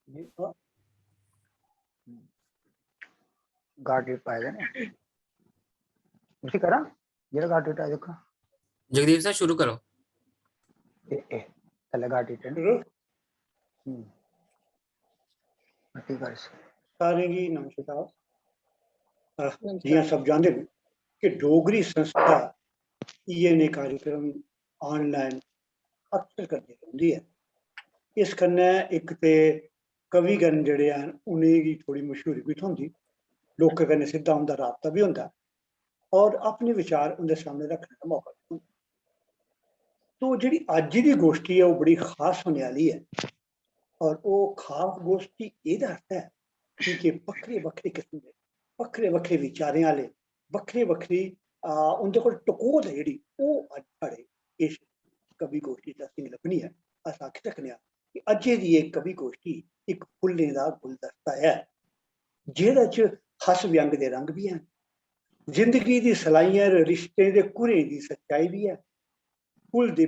जी गाड़ी पाए ने उसी करा जेड़ा गाड़ी टा देखो जगदीप सर शुरू करो। ए तले गाड़ी टे मती कर सारे गी नमस्कार। जियां सब जानते हो कि डोगरी संस्था इये ने कार्यक्रम ऑनलाइन अक्सर करदी रौंह्दी है। इस कन्नै इक ते कविगण जेह्ड़े हैन उ'नेंगी थोड़ी मशहूरी भी थ्होंदी, लोकें कन्नै सिद्धा उं'दा राबता भी होंदा और अपने विचार उं'दे सामने रखने दा मौका भी होंदा। तो जेह्ड़ी अज्ज दी गोष्ठी है ओह् बड़ी खास होने आह्ली है और ओह् खास गोष्ठी एह्दे आस्तै है कि बक्खरे बक्खरे किस्म दे बक्खरे बक्खरे विचारें आह्ले बक्खरे बक्खरी उं'दे कोल टकोह्द है जेह्ड़ी ओह् अज्ज साढ़े इस कवि गोष्ठी च असेंगी लब्भनी है। अस आखी सकने आं कि अज्जै दी एह् कवि गोष्ठी इक फुल्लें दा गुलदस्ता है जेह्दे च हस व्यंग दे रंग भी हैन, जिंदगी दी सलाइयां रिश्तें दे घुरें दी सच्चाई भी है, भुलदे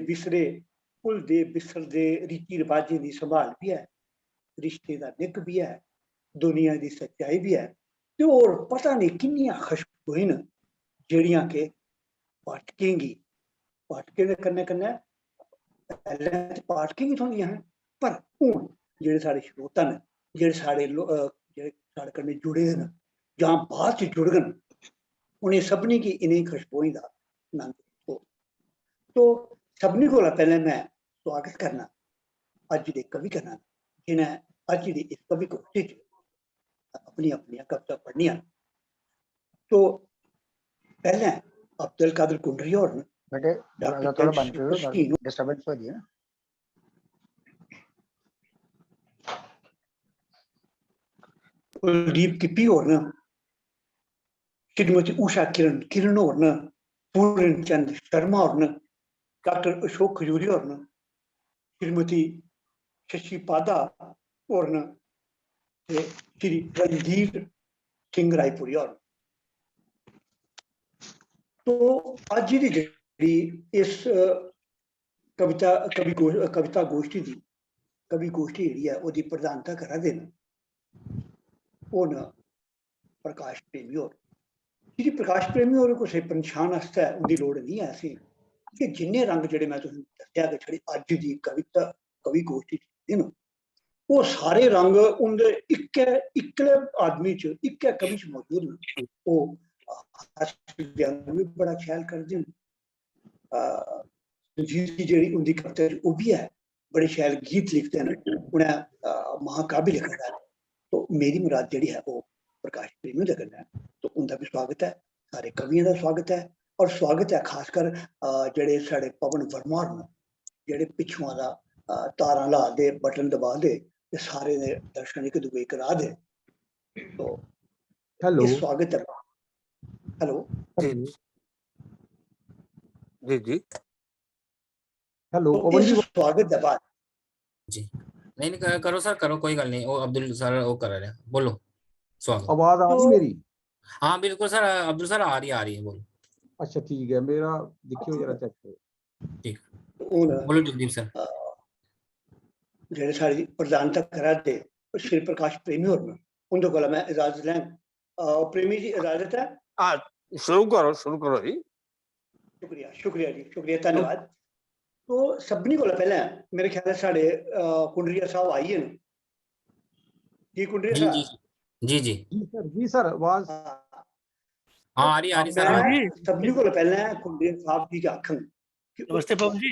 बिसरदे रीति रवाजें दी संभाल भी है, रिश्ते दा निक भी है, दुनिया दी सच्चाई भी है ते होर पता नहीं किन्नियां खुशबूएं न जेह्ड़ियां के पाठकें दे कन्नै कन्नै पैह्लें पाठकें गी थ्होंदियां हियां पर हून जेह्ड़े साढ़े श्रोता न जेह्ड़े साढ़े कन्नै जुड़े दे न जां बाद च जुड़ङन उ'नें सभनें गी इ'नें खुशबूएं दा नंद हो। तो सभनें कोला पैह्लें मैं स्वागत करना अज्ज दे कवि करना जि'नें अज्ज दी इस कवि गोष्ठी च अपनी अपनियां कविता पढ़नियां। तो पैह्लें अब्दुल कादिर कुंडरिया होर न बेटे दरवाजा थोड़ा बंद करो डिस्टर्बेंस हो रही है ना। कुलदीप किप्पी होर न, श्रीमती उषा किरण होर न, पूर्ण चंद शर्मा होर न, डॉक्टर अशोक खजूरी होर न, श्रीमती शशि पादा होर न ते श्री रणधीर सिंह रायपुरी होर। तो अज्ज दी जेह्ड़ी इस कविता गोष्ठी दी कवि गोष्ठी जेह्ड़ी है ओह्दी प्रधानता करा दे न ओह् न प्रकाश प्रेमी होर। श्री प्रकाश प्रेमी होर कुसै पंछान आस्तै उं'दी लोड़ नहीं है असें कि जिन्ने रंग जेह्ड़े मैं तुसेंगी दस्सेआ कि छड़ी अज्ज दी कवि गोष्ठी च न ओह् सारे रंग उं'दे इक्कले आदमी च इक्कै कवि च मौजूद न। ओह् भी बड़ा ख्याल करदे न, जेह्ड़ी उं'दी कविता ओह् बी है, बड़े शैल गीत लिखदे न, उ'नें महाकाव्य लिखे दा। तो मेरी मुराद जेह्ड़ी है वो प्रकाश प्रेमी हुंदे कन्नै है। तो उं'दा भी स्वागत है, सारे कवियें दा स्वागत है और स्वागत है खासकर जेह्ड़े साढ़े पवन वर्मा होर न जेह्ड़े पिच्छुआं दा तारां ला दे बटन दबा दे ते सारे दे दर्शन इक दूए करा दे। तो हेलो स्वागत है। हेलो जी जी हेलो तो पवन जी स्वागत है बात जी नहीं करो सर करो, कोई गल नहीं। वो अब्दुल सर वो कर रहे हैं, बोलो स्वागत। आवाज आ रही मेरी? हाँ बिल्कुल सर, अब्दुल सर आ रही है बोलो। अच्छा ठीक है, मेरा देखियो जरा चेक करो। ठीक बोलो जगदीप सर। जेह्ड़े साढ़ी प्रधानता करा दे श्री प्रकाश प्रेमी होर न उं'दे कोला मैं इजाजत लैं। प्रेमी जी इजाजत है? शुरू करो जी। शुक्रिया जी, शुक्रिया, धन्यवाद। तो सभनीं कोला पैह्लें मेरे ख्याल साढ़े कुंडरिया साहब आई न जी। कुंडरिया साहब जी सर आवाज हाँ आ रही सर। मैं सभनीं कोला पैह्लें कुंडरिया साहब जी आखङ नमस्ते पवन जी।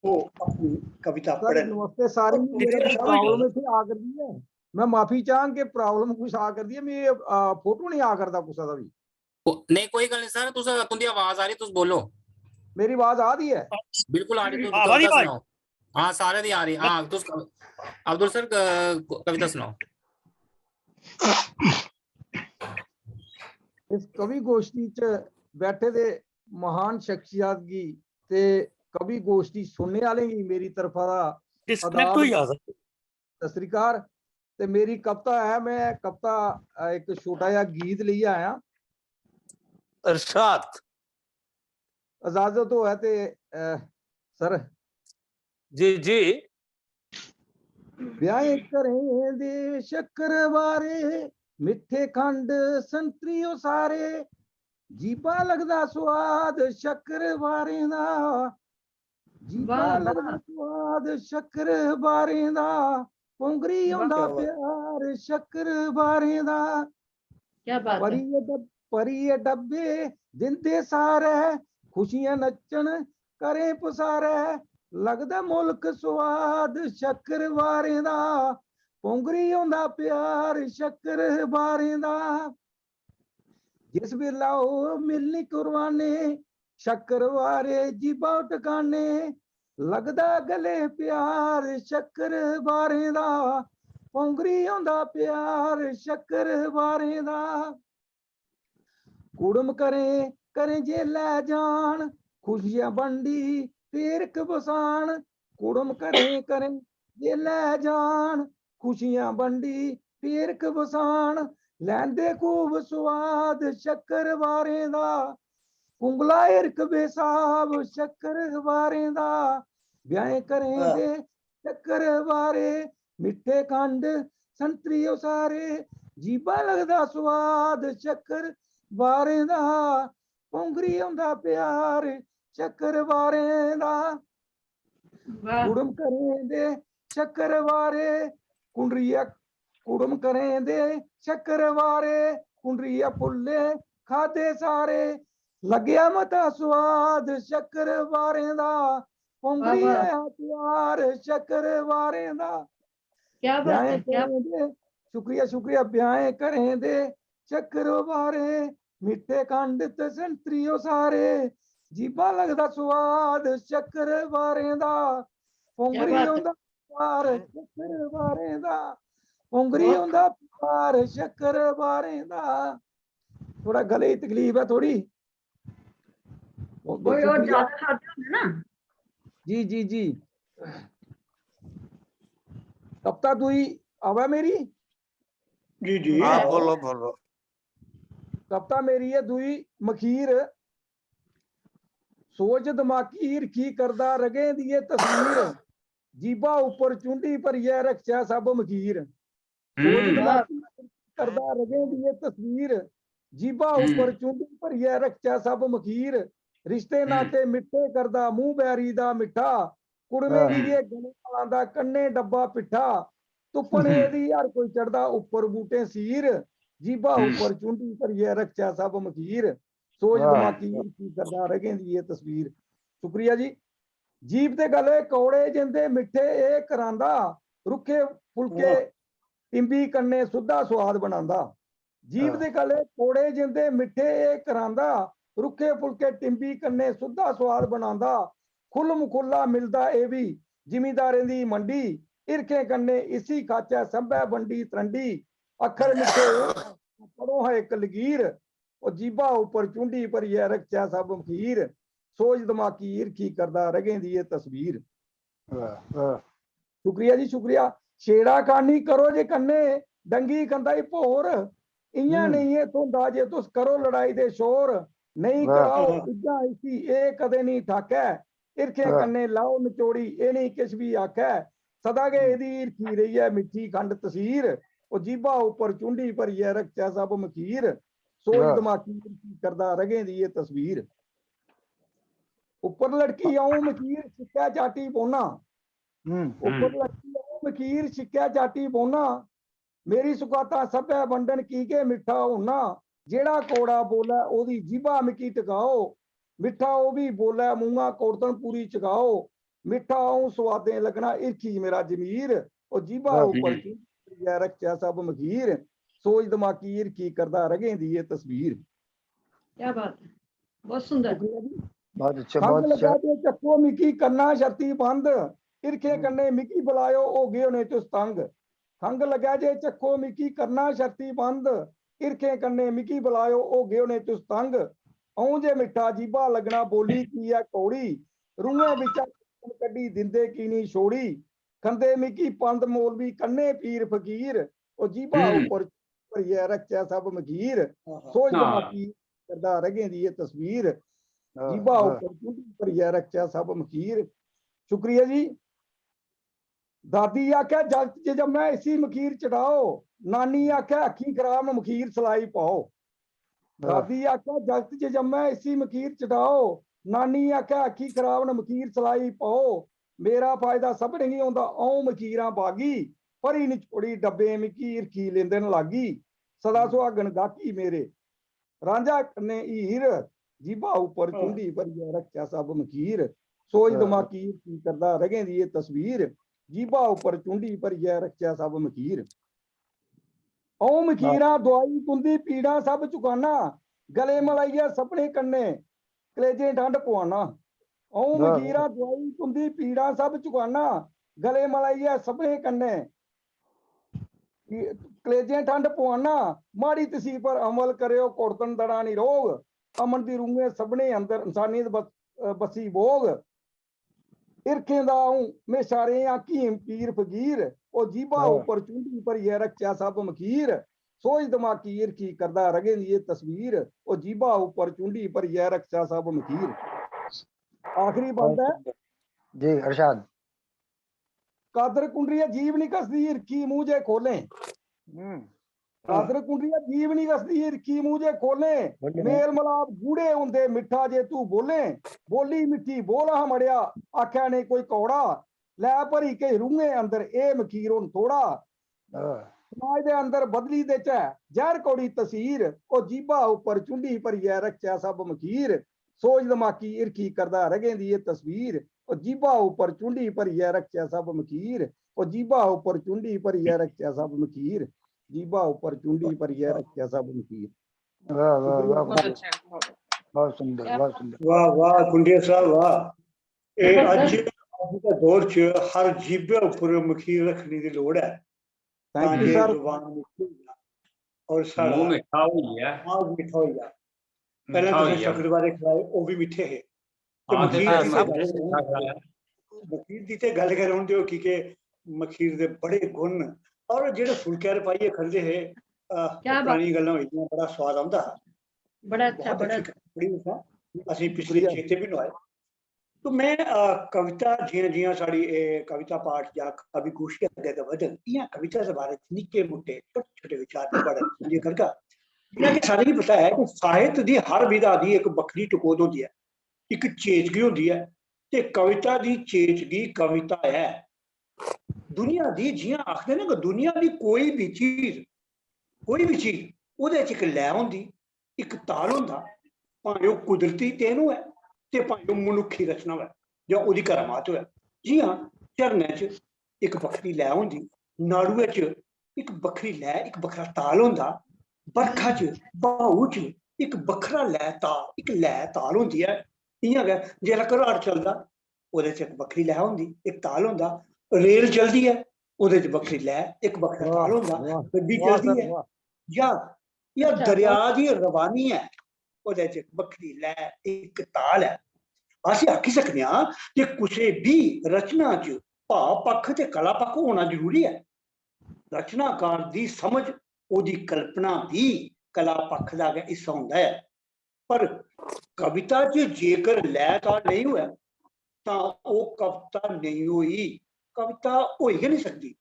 वो अपनी कविता सर पढ़न। नमस्ते सारी। मेरा प्रॉब्लम इत्थे आ कर दी है, मैं माफी चाहां कि प्रॉब्लम कुछ आ कर दी है, मैं फोटो नहीं आ करदा कुसा दा भी। नहीं कोई गल नहीं सर, तुंदी आवाज आ रही, तुस बोलो। मेरी आवाज आ रही है? बिल्कुल आ रही। तुस कविता सुनाओ। हाँ सारे दी आ रही। हाँ तुस अब्दुल सर कविता सुनाओ। इस कवि गोष्ठी च बैठे दे महान शख्सियत गी ते कवि गोष्ठी सुनने वाले गी मेरी तरफा दा डिस्कनेक्ट होई जा सत श्री अकाल। ते मेरी कविता है, मैं कविता एक छोटा जिहा गीत लेइयै आया। इरशाद इजाजत हो है ते सर जी जी ਵਿਆਹੇ ਘਰੇ ਦੇ ਸ਼ੱਕਰਵਾਰੇ, ਮਿੱਠੇ ਖੰਡ ਸੰਤਰੀਓ ਸਾਰੇ, ਜੀਭਾ ਲੱਗਦਾ ਸਵਾਦ ਸ਼ੱਕਰਵਾਰੇ ਦਾ, ਜੀਭਾ ਵਾਹ, ਲੱਗਦਾ ਸਵਾਦ ਸ਼ੱਕਰਵਾਰੇ ਦਾ, ਪੁੰਗਰੀ ਆਉਂਦਾ ਕਿਆ ਬਾਤ। ਪਿਆਰ ਸ਼ੱਕਰਵਾਰੇ ਦਾ। क्या बात है। ਪਰੀਏ ਡੱਬੇ ਦਿੰਦੇ ਸਾਰੇ, ਖੁਸ਼ੀਆਂ ਨੱਚਣ ਕਰੇ ਪਸਾਰੇ, ਲੱਗਦਾ ਮੁਲਕ ਸਵਾਦ ਸ਼ੱਕਰਵਾਰੇ ਦਾ, ਪੁੰਗਰੀ ਆਉਂਦਾ ਪਿਆਰ ਸ਼ੱਕਰਵਾਰੇ ਦਾ। ਜਿਸ ਵੇਲਾ ਉਹ ਮਿਲਣੀ ਕੁਰਬਾਨੇ, ਸ਼ੱਕਰਵਾਰੇ ਜੀਭਾ ਟਿਕਾਣੇ, ਲੱਗਦਾ ਗਲੇ ਪਿਆਰ ਸ਼ੱਕਰਵਾਰੇ ਦਾ, ਪੁੰਗਰੀ ਆਉਂਦਾ ਪਿਆਰ ਸ਼ੱਕਰਵਾਰੇ ਦਾ। ਕੁੜਮ ਕਰੇ ਕਰੇ ਜੇ ਲੈ ਜਾਣ, ਖੁਸ਼ੀਆਂ ਵੰਡੀ ਫੇਰ ਕਬਸਾਨ, ਕੁੜਮ ਕਰੇ ਕਰੇ ਜੇ ਲੈ ਜਾਣ, ਖੁਸ਼ੀਆਂ ਵੰਡੀ ਫੇਰ ਕਬਸਾਨ, ਲੈਂਦੇ ਖੂਬ ਸਵਾਦ ਸ਼ੱਕਰਵਾਰੇ ਦਾ, ਕੁੰਗਲਾ ਇਰਕ ਬੇਸਾਬ ਸ਼ੱਕਰਵਾਰੇ ਦਾ। ਵਿਆਹੇ ਕਰੇ ਦੇ ਸ਼ੱਕਰਵਾਰੇ, ਮਿੱਠੇ ਖੰਡ ਸੰਤਰੀਓ ਸਾਰੇ, ਜੀਭਾ ਲੱਗਦਾ ਸਵਾਦ ਸ਼ੱਕਰਵਾਰੇ ਦਾ, ਪੁੰਗਰੀ ਆਉਂਦਾ ਪਿਆਰ ਸ਼ੱਕਰਵਾਰੇ ਦਾ। वाह ਕੁੜਮ ਕਰੇ ਦੇ ਸ਼ੱਕਰਵਾਰੇ, ਕੁੰਡਰੀਆ ਕੁੜਮ ਕਰੇ ਦੇ ਸ਼ੱਕਰਵਾਰੇ, ਕੁੰਡਰੀਆ ਫੁੱਲੇ ਖਾਦੇ ਸਾਰੇ, ਲੱਗਿਆ ਮਤਾ ਸਵਾਦ ਸ਼ੱਕਰਵਾਰੇ ਦਾ, ਪੁੰਗਰੀ ਵਾਹ। ਆਇਆ ਪਿਆਰ ਸ਼ੱਕਰਵਾਰੇ ਦਾ। क्या बात ਵਿਆਹੇ है। क्या ਘਰੇ ਦੇ ਸ਼ੁਕਰੀਆ ਸ਼ੁਕਰੀਆ, ਵਿਆਹੇ ਘਰੇ ਦੇ ਸ਼ੱਕਰਵਾਰੇ, ਮਿੱਠੇ ਖੰਡ ਤੇ ਸੰਤਰੀਓ ਸਾਰੇ, ਜੀਭਾ ਲੱਗਦਾ ਸਵਾਦ ਸ਼ੱਕਰਵਾਰੇ ਦਾ, ਪੁੰਗਰੀ ਬਾਤ ਹੈ। ਆਉਂਦਾ ਪਿਆਰ ਸ਼ੱਕਰਵਾਰੇ ਦਾ, ਪੁੰਗਰੀ ਬਹੁਤ ਆਉਂਦਾ ਪਿਆਰ ਸ਼ੱਕਰਵਾਰੇ ਦਾ। ਥੋੜਾ ਗਲੇ ਦੀ ਤਕਲੀਫ ਹੈ थोड़ी। कोई और ज्यादा खाते होंगे ना। जी जी जी। कप्ता दुई आवा मेरी, जी जी हाँ आओ। बोलो बोलो। कप्ता मेरी है दुई मखीर, सोच दिमागी ईरखी करदा रगे दिए तस्वीर, जीबा ऊपर चुंडी पर यह रक्षा सब मखीर, सोच दिमागी करदा रगे दिए तस्वीर, जीबा ऊपर चुंडी पर यह रक्षा सब मखीर, रिश्ते नाते मिठे करदा मुंह बैरी दा मिठा, कुड़मे दिए गले आंदा कन्ने डब्बा पिठा, तुपने दी हर कोई चढ़दा ऊपर बूटे सीर, जीबा ऊपर चुंडी पर यह रक्षा सब मखीर, सोच दिमागी की करदा रगे दी ये तस्वीर। शुक्रिया जी। जीभ दे गले कौड़े जिंदे मिठे ए करांदा, रुखे फुलके टिंबी कन्ने सुद्धा स्वाद बनांदा, जीभ दे गले कौड़े जिंदे मिठे ए करांदा, रुखे फुलके टिंबी कन्ने सुद्धा स्वाद बनांदा, खुल मुखुल्ला मिलदा ए भी जिमीदारें दी मंडी, इरखे कन्ने इसी खाचा संभै बंडी तरंडी, अखर मिठे पढ़ो है एक लकीर, और जीबा ऊपर चुंडी पर यह रक्षा सब मखीर, सोच दिमागी ईरखी करदा रगे दी ये तस्वीर। शुक्रिया जी शुक्रिया। छेड़ा खानी करो जे कन्ने डंगी कंदा भोर, इयां नहीं है धुंदा जे तुस करो लड़ाई दे शोर, नहीं कराओ इज्जा इसी ए कदे नहीं ठाकै, इरखे कन्ने लाओ निचोड़ी ए नहीं किश भी आखै, सदा गै एदी ईरखी रही है मिठी खंड तसीर, और जीबा ऊपर चुंडी पर यह रक्षा सब मखीर, सोच दिमागी ईरखी करदा रगे दी ये तस्वीर। ऊपर लड़की आऊं मखीर सिक्का चाटी पौना, ऊपर लड़की आऊं मखीर सिक्का चाटी पौना, मेरी सुगाता सभै वंडन की के मिठा होना, जेड़ा कोड़ा बोला ओदी जीबा मिकी टकाओ, मिठा ओ भी बोला मुंहा कोड़तन पूरी चगाओ, मिठा आऊं स्वादे लगना इरखी मेरा जमीर, और जीबा ऊपर यह रक्षा सब मखीर, सोच दिमागी ईरखी करदा रगे दी ये तस्वीर। क्या बात है। बहुत सुंदर। बहुत अच्छा खंग बहुत अच्छा। लगा दे चक्को मिकी करना शर्ती बंद, इरखे कन्ने मिकी बुलायो ओ गए होने तुस तंग, खंग लगा जे चक्को मिकी करना शर्ती बंद, इरखे कन्ने मिकी बुलायो ओ गए होने तुस तंग, औं जे मिठा जीबा लगना बोली की है कौड़ी, रूहे विचा कड्डी दिंदे की नहीं छोड़ी, खंदे मिकी पंद मौलवी कन्ने पीर फकीर, और जीबा ऊपर यह रक्षा सब मखीर, सोच दिमागी करदा रगे दी ये तस्वीर, जीबा ऊपर पर यह रक्षा सब मखीर। शुक्रिया जी। दादी आख्या जगत च जम्मै इसी मखीर चढ़ाओ, नानी आख्या अखी खराब मखीर सलाई पाओ। दादी आख्या जगत च जम्मै इसी मखीर चढ़ाओ, नानी आख्या अखी खराब मखीर सलाई पाओ। मेरा फायदा सब नहीं आउंदा औ मखीरां बागी, भरी निचोड़ी डब्बे मखीर की लेंदे न लागी। सदा सुहागन गाकी मेरे, रांझा कन्ने हीर, जीबा ऊपर चुंडी भरिए रख्या सब मखीर। सोच दमाकीर की करदा रगें दी ये तस्वीर, जीबा ऊपर चुंडी भरिए रख्या सब मखीर। औ मखीरां दवाई तुंदी पीड़ा सब चुकाना, गले मलाइए सपने कन्ने कलेजे ठंड पवाना। औ मखीरां दवाई तुंदी पीड़ा सब चुकाना, गले मलाइए सपने कन्ने कलेजे ठंड पवाना। माड़ी तसीब पर अमल करो कुड़तन दड़ा निरोग, अमन दी रूहें सबने अंदर इंसानियत बसी भोग। इरखें दा में सारे हकीम पीर फकीर, ओ जीबा ऊपर चुंडी भरिए रख्या सब मखीर। सोच दमाकी इरखी करदा रगे दी ये तस्वीर, ओ जीबा ऊपर चुंडी भरिए रख्या सब मखीर। आखिरी बंद है जी अरशाद। कादर कुंडरिया जीव नहीं कसदी इरखी मुंह जे खोले, कादर कुंडरिया जीव नहीं कसदी इरखी मुंह जे खोले। मेल मलाप गूढ़े हुंदे मिठा जे तू बोले, बोली मिठी बोल हमड़िया आख्या ने कोई कौड़ा। लै भरी के रूहे अंदर ए मखीर हुन थोड़ा, समाज दे अंदर बदली दे च जहर कौड़ी तसीर, ओ जीबा ऊपर चुंडी भरिए रख्या सब मखीर। सोच दमाकी इरखी करदा रगें दी ये तस्वीर, ओ जीबा ऊपर चुंडी भरिए रख्या सब मखीर। ओ जीबा ऊपर चुंडी भरिए रख्या सब मखीर, जीबा ऊपर चुंडी भरिए रख्या सब मखीर। वाह वाह वाह, बहुत अच्छा है, बहुत बहुत सुंदर बहुत सुंदर। वाह वाह कुंडिया साहब वाह। ਇਹ ਅੱਜ ਦਾ ਦੌਰ 'ਚ ਹਰ ਜੀਭੇ ਉੱਪਰ ਮਖੀਰ ਰੱਖਣੀ ਦੀ ਲੋੜ ਹੈ ਤਾਂ थैंक यू ਜੇ सर। ਜ਼ੁਬਾਨ ਮਿੱਠੀ ਔਰ ਸਾਡਾ मुंह मिठा हो गया ਆਵਾਜ਼ ਮਿੱਠਾ ਹੋ ਜਾ। ਪਹਿਲਾਂ मिठा हो ਤੁਸੀਂ गया ਸ਼ੱਕਰਵਾਰੇ ਖਵਾਏ ਉਹ ਵੀ ਮਿੱਠੇ ਹੈ ਤੇ हाँ ਮਖੀਰ देखा ਦੀ सब ਤੇ कुछ ਗੱਲ मिठा खाया ਮਖੀਰ ਦੀ ਤੇ ਗੱਲ ਕਰ ਹੁੰਦੇ ਹੋ ਕਿ ਮਖੀਰ ਦੇ ਬੜੇ ਗੁਣ ਔਰ ਜਿਹੜੇ ਫੁਲਕੇ ਰਪਾਈਏ ਖੰਦੇ ਹੈ क्या बात, ਪੁਰਾਣੀ ਗੱਲਾਂ ਹੋਈਆਂ ਬੜਾ ਸਵਾਦ ਆਉਂਦਾ बड़ा अच्छा, बहुत बड़ा अच्छी कहानी है ਅਸੀਂ ਪਿਛਲੇ शुक्रिया। ਚੇਤੇ ਵੀ ਨਵਾਏ तो मैं कविता जियां जियां साड़ी कविता पाठ या कवि गोष्ठी अगे वधन इयां कविता के बारे निक्के मुट्टे छोटे छोटे विचार पढ़ ये करका जियां कि सारे ही पता है कि साहित्य दी हर विधा दी एक बखरी टकोद होती है, एक चेचगी होती है ते कविता दी चेचगी कविता है। दुनिया दी जियां आखदे ने कि दुनिया दी कोई भी चीज ਉਹਦੇ ਚ ਇੱਕ ਲੈ ਹੁੰਦੀ, ਇੱਕ ਤਾਲ ਹੁੰਦਾ, ਭਾਵੇਂ ਉਹ ਕੁਦਰਤੀ ਤੈਨੂੰ ਹੈ ਤੇ ਭਾਵੇਂ ਉਹ ਮਨੁੱਖੀ ਰਚਨਾ ਹੈ ਜਾਂ ਉਹਦੀ ਕਰਾਮਾਤ ਹੈ। ਜੀ ਹਾਂ, ਝਰਨੇ 'ਚ ਇੱਕ ਵੱਖਰੀ ਲੈ ਹੁੰਦੀ, ਨਾੜੂਏ 'ਚ ਇੱਕ ਵੱਖਰੀ ਲੈ, ਇੱਕ ਵੱਖਰਾ ਤਾਲ ਹੁੰਦਾ, ਬਰਖਾ 'ਚ ਬਾਹੂ 'ਚ ਇੱਕ ਵੱਖਰਾ ਲੈ ਤਾਲ, ਇੱਕ ਲੈ ਤਾਲ ਹੁੰਦੀ ਹੈ। ਇਆਂ ਹੈ ਜਿਹੜਾ ਘਰਾਟ ਚੱਲਦਾ ਉਹਦੇ 'ਚ ਇੱਕ ਵੱਖਰੀ ਲੈ ਹੁੰਦੀ, ਇੱਕ ਤਾਲ ਹੁੰਦਾ। ਰੇਲ ਚੱਲਦੀ ਹੈ ਉਹਦੇ 'ਚ ਵੱਖਰੀ ਲੈ, ਇੱਕ ਵੱਖਰਾ ਤਾਲ ਹੁੰਦਾ। ਗੱਡੀ ਚੱਲਦੀ ਹੈ ਜਾਂ ਦਰਿਆ ਦੀ ਰਵਾਨੀ ਹੈ ਉਹਦੇ 'ਚ ਵੱਖਰੀ ਲੈ, ਇੱਕ ਤਾਲ ਹੈ। ਅਸੀਂ ਆਖੀ ਸਕਦੇ ਹਾਂ ਕਿ ਕਿਸੇ ਵੀ ਰਚਨਾ 'ਚ ਭਾਵ ਪੱਖ ਤੇ ਕਲਾ ਪੱਖ ਹੋਣਾ ਜ਼ਰੂਰੀ ਹੈ। ਰਚਨਾਕਾਰ ਦੀ ਸਮਝ ਉਹਦੀ ਕਲਪਨਾ ਵੀ ਕਲਾ ਪੱਖ ਦਾ ਹਿੱਸਾ ਹੁੰਦਾ ਹੈ। ਪਰ ਕਵਿਤਾ 'ਚ ਜੇਕਰ ਲੈ ਤਾਲ ਨਹੀਂ ਹੋਇਆ ਤਾਂ ਉਹ ਕਵਿਤਾ ਨਹੀਂ ਹੋਈ, ਕਵਿਤਾ ਹੋ ਹੀ ਨਹੀਂ ਸਕਦੀ।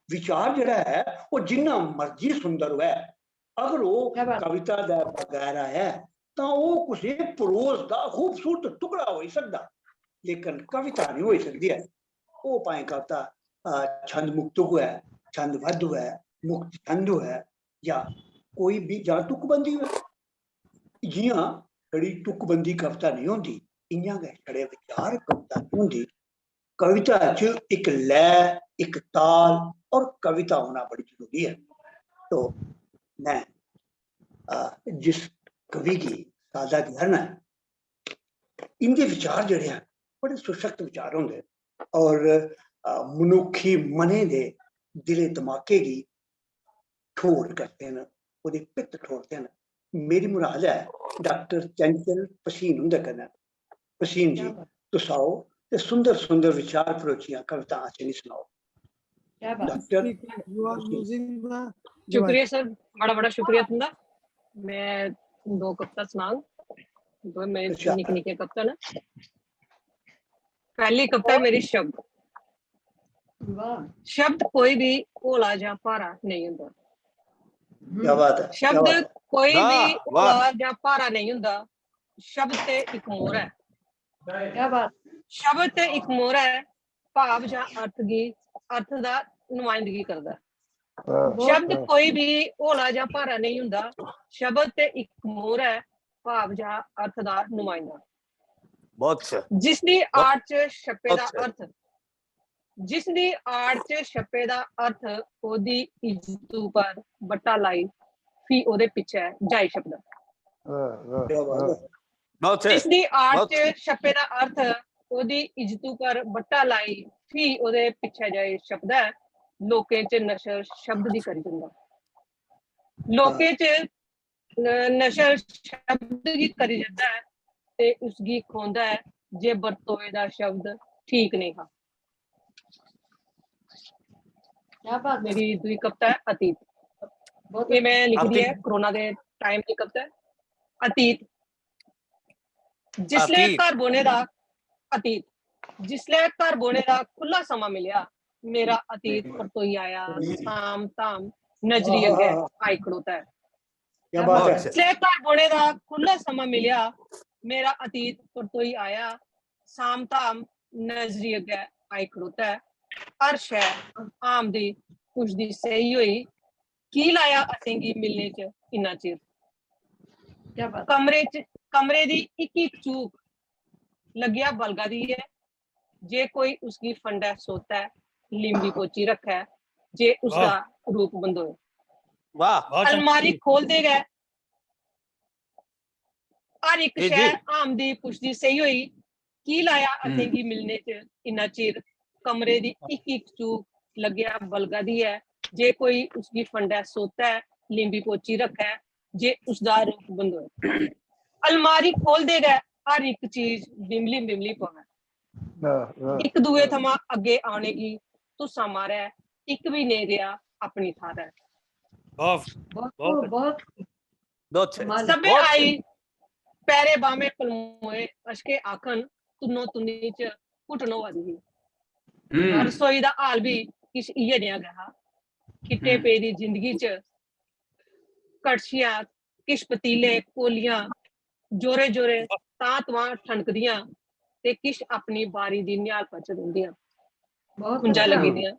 ਵਿਚਾਰ ਜਿਹੜਾ ਹੈ ਉਹ ਜਿੰਨਾ ਮਰਜ਼ੀ ਸੁੰਦਰ ਹੋਇਆ, ਅਗਰ ਉਹ ਕਵਿਤਾ ਦਾ ਬਗੈਰ ਹੈ ਤਾਂ ਉਹ ਕਿਸੇ ਪ੍ਰੋਜ਼ ਦਾ ਖੂਬਸੂਰਤ ਟੁਕੜਾ ਹੋ ਸਕਦਾ, ਲੇਕਿਨ ਕਵਿਤਾ ਨਹੀਂ ਹੋ ਸਕਦੀ ਹੈ। ਉਹ ਭਾਵੇਂ ਕਵਿਤਾ ਛੰਦ ਮੁਕਤ ਹੈ, ਛੰਦ ਵਾਧੂ ਹੈ, ਮੁਕਤ ਛੰਦ ਹੈ ਜਾਂ ਕੋਈ ਵੀ ਜਾਂ ਤੁਕਬੰਦੀ ਹੈ। ਜਿਹਾਂ ਜਿਹੜੀ ਤੁਕਬੰਦੀ ਕਵਿਤਾ ਨਹੀਂ ਹੁੰਦੀ, ਇਆਂ ਗਏ ਜਿਹੜੇ ਵਿਚਾਰ ਕਵਿਤਾ ਨਹੀਂ ਹੁੰਦੀ। कविता च एक लय, एक ताल और कविता होना बड़ी जरूरी है। तो मैं जिस कवि की सादा ध्यान है, इनके विचार जड़े हैं बड़े सुशक्त विचार होंगे और मनुखी मने दे दिले दिमागे की ठोर करते हैं, वो पित्त ठोरते हैं। मेरी मुराद है डॉक्टर चंचल पसीन होंगे करना। पसीन जी तुस आओ ते सुंदर सुंदर विचार परोचियां कविता से नहीं सुनाओ। क्या बात, डॉक्टर शुक्रिया सर, बड़ा बड़ा शुक्रिया तुंदा। मैं दो कविता सुनांग, दो मेरे निके निके कविता ना। पहली कविता है मेरी शब्द। वाह शब्द कोई भी भोला ਜਾਂ ਭਾਰਾ ਨਹੀਂ ਹੁੰਦਾ क्या बात है, क्या ਸ਼ਬਦ बात है। ਕੋਈ ਵੀ ਵਾਹ, ਭੋਲਾ ਜਾਂ ਭਾਰਾ ਨਹੀਂ ਹੁੰਦਾ ਸ਼ਬਦ ਤੇ ਇੱਕ ਮੋਹਰ ਹੈ क्या बात ਸ਼ਬਦ ਤੇ ਇੱਕ ਮੋਹਰ ਹੈ ਭਾਵ ਜਾਂ ਅਰਥ ਦਾ ਨੁਮਾਇੰਦਗੀ ਕਰਦਾ ਹੈ। ਸ਼ਬਦ ਕੋਈ ਵੀ ਭੋਲਾ ਜਾਂ ਭਾਰਾ ਨਹੀਂ ਹੁੰਦਾ ਸ਼ਬਦ ਤੇ ਇੱਕ ਮੋਹਰ ਹੈ ਭਾਵ ਜਾਂ ਅਰਥ ਦਾ ਨੁਮਾਇੰਦਾ बहुत अच्छा ਜਿਸ ਦੀ ਆੜ ਚ ਛੱਪੇ ਦਾ ਅੱਛਾ। ਅਰਥ ਜਿਸ ਦੀ ਆੜ ਚ ਛੱਪੇ ਦਾ ਅਰਥ ਉਹਦੀ ਇੱਜ਼ਤ ਉੱਪਰ ਬੱਟਾ ਲਾਈ ਫੀ ਉਹਦੇ ਪਿੱਛੇ ਜਾਈ ਸ਼ਬਦ क्या बात है। बहुत ਜਿਸ अच्छे ਦੀ ਆੜ ਬਹੁਤ- ਚ ਛੱਪੇ ਦਾ ਅਰਥ ਉਹਦੀ ਇੱਜ਼ਤ ਉੱਪਰ ਬੱਟਾ ਲਾਈ ਫੀ ਉਹਦੇ ਪਿੱਛੇ ਜਾਏ ਸ਼ਬਦ ਹੈ ਲੋਕੇ ਚ ਨਸ਼ਰ ਸ਼ਬਦ ਦੀ ਕਰੀ ਜਾਂਦਾ ਲੋਕੇ ਚ ਨਸ਼ਰ ਸ਼ਬਦ ਦੀ ਕਰੀ ਜਾਂਦਾ ਹੈ ਤੇ ਉਸਗੀ ਖੋਂਦਾ ਹੈ ਜੇ ਵਰਤੋਏ ਦਾ ਸ਼ਬਦ ਠੀਕ ਨਹੀਂ ਹੈ क्या बात है ਮੇਰੀ ਦੂਜੀ ਕਵਿਤਾ ਹੈ ਅਤੀਤ बहुत ਇਹ ਮੈਂ ਲਿਖਦੀ ਹੈ ਅਤੀਤ। ਕੋਰੋਨਾ ਦੇ ਟਾਈਮ ਦੀ ਕਵਿਤਾ ਹੈ ਅਤੀਤ ਜਿਸਲੇ ਅਤੀਤ। ਘਰ ਬੋਨੇ ਦਾ ਅਤੀਤ ਜਿਸਲੇ ਘਰ ਬੋਨੇ ਦਾ ਖੁੱਲਾ ਸਮਾਂ ਮਿਲਿਆ ਮੇਰਾ ਅਤੀਤ ਪਰਤੋਈ ਆਇਆ ਸਾਮ ਤਾਮ ਨਜ਼ਰੀ ਅੱਗੇ ਆਈ ਖੜੋਤਾ ਹੈ क्या बात बहुत है। अच्छे ਜਿਸਲੇ ਘਰ ਬੋਨੇ ਦਾ ਖੁੱਲਾ ਸਮਾਂ ਮਿਲਿਆ ਮੇਰਾ ਅਤੀਤ ਪਰਤੋਈ ਆਇਆ ਸਾਮ ਤਾਮ ਨਜ਼ਰੀ ਅੱਗੇ ਆਈ ਖੜੋਤਾ ਹੈ ਅਰਸ਼ ਹੈ ਆਮ ਦੀ ਪੁੱਛਦੀ ਸਹੀ ਹੋਈ ਕੀ ਲਾਇਆ ਅਸੇਂਗੀ ਮਿਲਨੇ ਚ ਇੰਨਾ ਚਿਰ क्या बात ਕਮਰੇ ਦੀ ਇੱਕ ਇੱਕ ਚੂਕ ਲੱਗਿਆ ਬਲਗਾ ਦੀ ਹੈ ਜੇ ਕੋਈ ਉਸकी ਫੰਡਾ ਸੋਤਾ ਹੈ ਲਿੰਬੀ ਪੋਚੀ ਰੱਖਾ ਹੈ ਜੇ ਉਸਦਾ ਰੂਪ ਬੰਦੋਏ वाह बहुत अच्छा। ਅਲਮਾਰੀ ਖੋਲਦੇ ਗਏ ਹਰ ਇੱਕ ਜੀ, ਜੀ। ਸ਼ੈ ਆਮ ਦੀ ਪੁੱਛਦੀ ਸਹੀ ਹੋਈ ਕੀ ਲਾਇਆ ਅਸੇਂਗੀ ਮਿਲਨੇ ਚ ਇੰਨਾ ਚਿਰ ਕਮਰੇ ਦੀ ਇੱਕ ਇੱਕ ਚੂਕ ਲੱਗਿਆ ਬਲਗਾ ਦੀ ਹੈ ਜੇ ਕੋਈ ਉਸकी ਫੰਡਾ ਸੋਤਾ ਹੈ ਲਿੰਬੀ ਪੋਚੀ ਰੱਖਾ ਹੈ ਜੇ ਉਸਦਾ ਰੂਪ ਬੰਦੋਏ ਅਲਮਾਰੀ ਖੋਲਦੇ ਗਏ ਹਰ ਇੱਕ ਚੀਜ਼ ਬਿਮਲੀ ਬਿਮਲੀ ਪਵੇ ਇੱਕ ਦੂਏ ਥਮਾਂ ਅੱਗੇ ਆਉਣੇ ਕੀ ਤੁਸਾਂ ਮਾਰਿਆ ਇੱਕ ਵੀ ਨਹੀਂ ਰਿਹਾ ਆਪਣੀ ਥਾਂ ਤੇ बहुत बहुत बहुत बहुत बहुत अच्छे मालिक। ਸਭੇ ਆਈ ਪੈਰੇ ਬਾਵੇਂ ਪਲਮੋਏ ਅਸ਼ਕੇ ਆਖਣ ਤੁਨੋ ਤੁਨੀ ਚ ਘੁਟਨੋ ਵਾਦੀ ਰਸੋਈ ਦਾ ਹਾਲ ਵੀ ਕਿਸ ਇਹ ਨਹੀਂ ਗਿਆ ਕਿੱਟੇ ਪੇ ਦੀ ਜ਼ਿੰਦਗੀ ਚ ਕੜਛੀਆਂ ਕਿਸ ਪਤੀਲੇ ਕੋਲੀਆਂ ਜੋਰੇ ਜੋਰੇ ਤਾਂਤਵਾਂ ਠਣਕਦੀਆਂ ਤੇ ਕਿਸ ਆਪਣੀ ਬਾਰੀ ਦੀ ਨਿਆਲ ਪਚ ਦਿੰਦੀਆਂ बहुत ਕੁੰਜਾ अच्छा। ਲੱਗੀ ਦੀਆਂ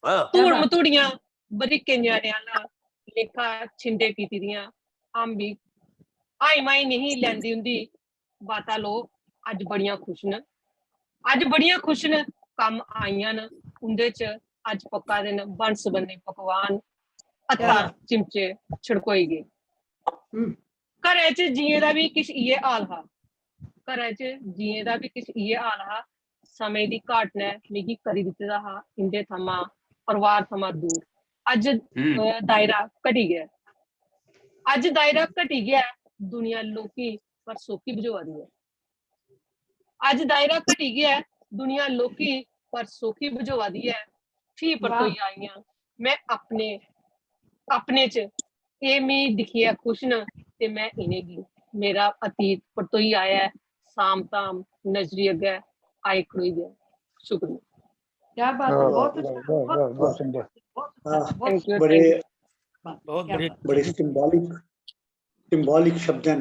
वाह ਧੂੜ ਮਤੂੜੀਆਂ ਬਰੀਕੇ ਨਿਆਣਿਆਂ ਨਾਲ ਲੇਖਾ ਛਿੰਡੇ ਕੀਤੀ ਦੀਆਂ ਆਂਬੀ ਆਈ ਮਾਈ ਨਹੀਂ ਲੈਂਦੀ ਹੁੰਦੀ ਬਾਤਾਂ ਲੋ ਅੱਜ ਬੜੀਆਂ ਖੁਸ਼ ਨੇ ਅੱਜ ਬੜੀਆਂ ਖੁਸ਼ ਨੇ ਕੰਮ ਆਈਆਂ ਨੇ ਉਹਦੇ ਚ ਅੱਜ ਪੱਕਾ ਦਿਨ ਬੰਸ ਬੰਨੇ ਪਕਵਾਨ ਅੱਤਾ ਚਿਮਚੇ ਛੜਕੋਈ ਗਏ ਘਰੇ ਚ ਜੀਏ ਦਾ ਵੀ ਕਿਸ ਇਹ ਹਾਲ ਹਾ ਘਰੇ ਚ ਜੀਏ ਦਾ ਵੀ ਕਿਸ ਇਹ ਹਾਲ ਹਾ ਸਮੇਂ ਦੀ ਘਾਟ ਨੇ ਮਿਗੀ ਕਰੀ ਦਿੱਤਾ ਹਾ ਇੰਦੇ ਥਮਾ ਪਰਿਵਾਰ ਥਮਾ ਦੂਰ ਅੱਜ ਦਾਇਰਾ ਘਟੀ ਗਿਆ ਅੱਜ ਦਾਇਰਾ ਘਟੀ ਗਿਆ ਦੁਨੀਆ ਲੋਕੀ ਪਰ ਸੋਕੀ ਬੁਝਵਾ ਦੀ ਹੈ ਅੱਜ ਦਾਇਰਾ ਘਟੀ ਗਿਆ ਦੁਨੀਆ ਲੋਕੀ ਪਰ ਸੋਕੀ ਬੁਝਵਾ ਦੀ ਹੈ ਫੀ ਪਰ ਕੋਈ ਆਈਆਂ ਮੈਂ ਆਪਣੇ ਚ ਇਹ ਮੀ ਦਿਖਿਆ ਖੁਸ਼ ਨਾ ਤੇ ਮੈਂ ਇਨੇ ਗੀ ਮੇਰਾ ਅਤੀਤ ਪਰ ਤੋਂ ਆਇਆ ਹੈ ਸਾਮ ਤਾਮ ਨਜ਼ਰੀ ਅੱਗੇ ਆਈ ਖੜੋਈ ਗਿਆ ਸ਼ੁਕਰੀਆ क्या बात है बहुत अच्छा बहुत सुंदर हाँ, थैंक यू बड़े बहुत क्या बढ़िया बड़े सिंबॉलिक शब्द हैं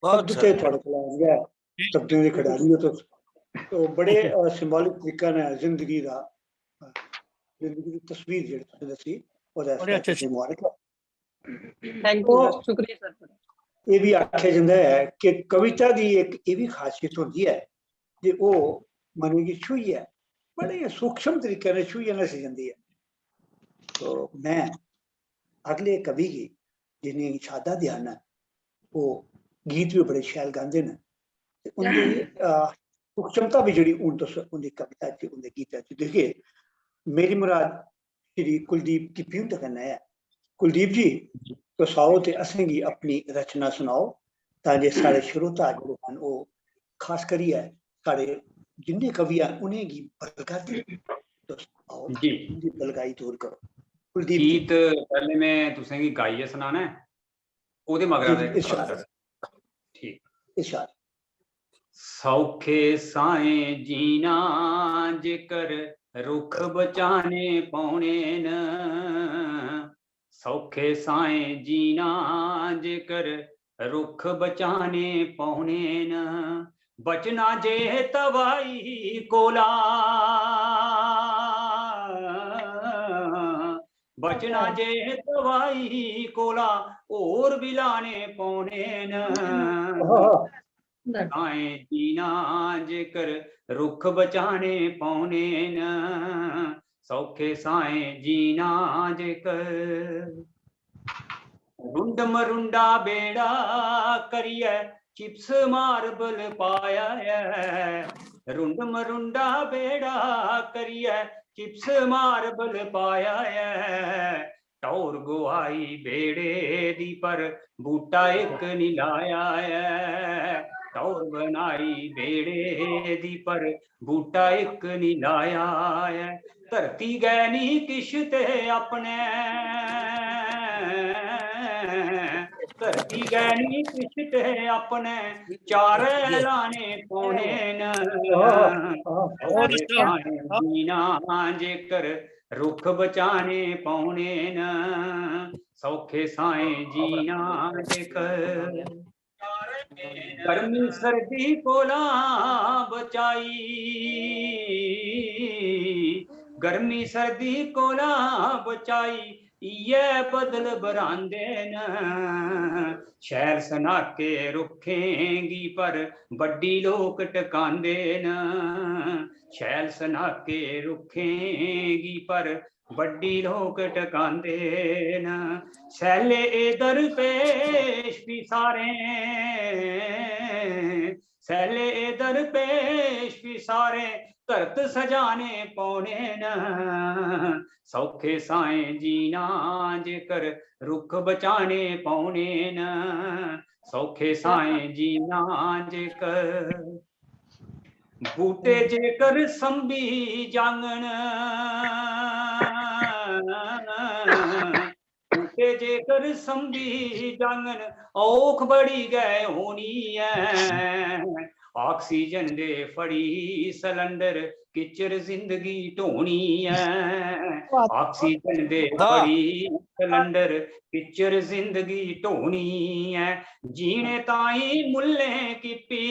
बहुत शब्द से अच्छा थोड़ा चला गया शब्दों के खिडारी हो तो बड़े सिंबॉलिक तरीका ने जिंदगी दा जिंदगी की तस्वीर जेह्ड़ी तुसें दस्सी ओह्दे बड़े आस्तै अच्छे तुसें मुबारक थैंक यू शुक्रिया सर ये भी आख्या जाता है कि कविता की एक ये भी खासियत होती है कि वो मन की छूई है बड़े सूक्ष्म तरीके ने छूई नसी जाती है तो मैं अगले कवि की जिन्हें शादा ध्यान है वो गीत भी बड़े शैल गाते हैं उनकी सूक्ष्मता भी जी उनकी कविता च उनके गीत च देखिए मेरी मुराद श्री कुलदीप की प्यूंट करना है कुलदीप जी तो साओ ते असेंगी अपनी रचना सुनाओ ताकि सारे श्रोता जो हैं वो खास करिए सारे जिन्ने कवि हैं उन्हें गी बलगा दे तो आओ जी उनकी बलगाई दूर करो कुलदीप जी गीत पहले मैं तुसें गी गाइयै सनाना है ओदे मगरा जी, दे इरशाद। ठीक इरशाद सौखे साए जीना जेकर रुख बचाने पौने न सौखे साए जीना जेकर रुख बचाने पौने न बचना जे तवाई कोला बचना जे तवाई कोला और बिलाने पौने न आए जीना जेकर रुख बचाने पौने न सौखे साए जीना जेकर रुंड मरुंडा बेड़ा करिए चिप्स मार्बल पाया है रुंड मरुंडा बेड़ा करिए चिप्स मार्बल पाया है टौर गुआई बेड़े दी पर बूटा एक नीलाया है टौर बनाई बेड़े दी पर बूटा एक नीलाया है धरती गैनी किश्ते अपने धरती गैनी किश्ते अपने चारे लाने पौने न जीना जेकर रुख बचाने पौने न सौखे साए जीना जेकर गर्मी सर्दी कोला बचाई गर्मी सर्दी कोला बचाई ये बदल बरांदे न शहर सना के रुखेंगी पर बड्डी लोक टकांदे न शहर सना के रुखेंगी पर बड्डी लोक टकांदे न सैले इधर पेश भी सारे सैले इधर पेश भी सारे धरत सजाने पौने न सौखे साए जीना जेकर रुख बचाने पौने न सौखे साए जीना जेकर बूटे जेकर संभी जांगन बूटे जेकर संभी जांगन औख बड़ी गए होनी है ऑक्सीजन दे फड़ी सिलेंडर किचर जिंदगी ढोनी है ऑक्सीजन दे फड़ी सिलेंडर किचर जिंदगी ढोनी है जीने ताई मुल्ले की पी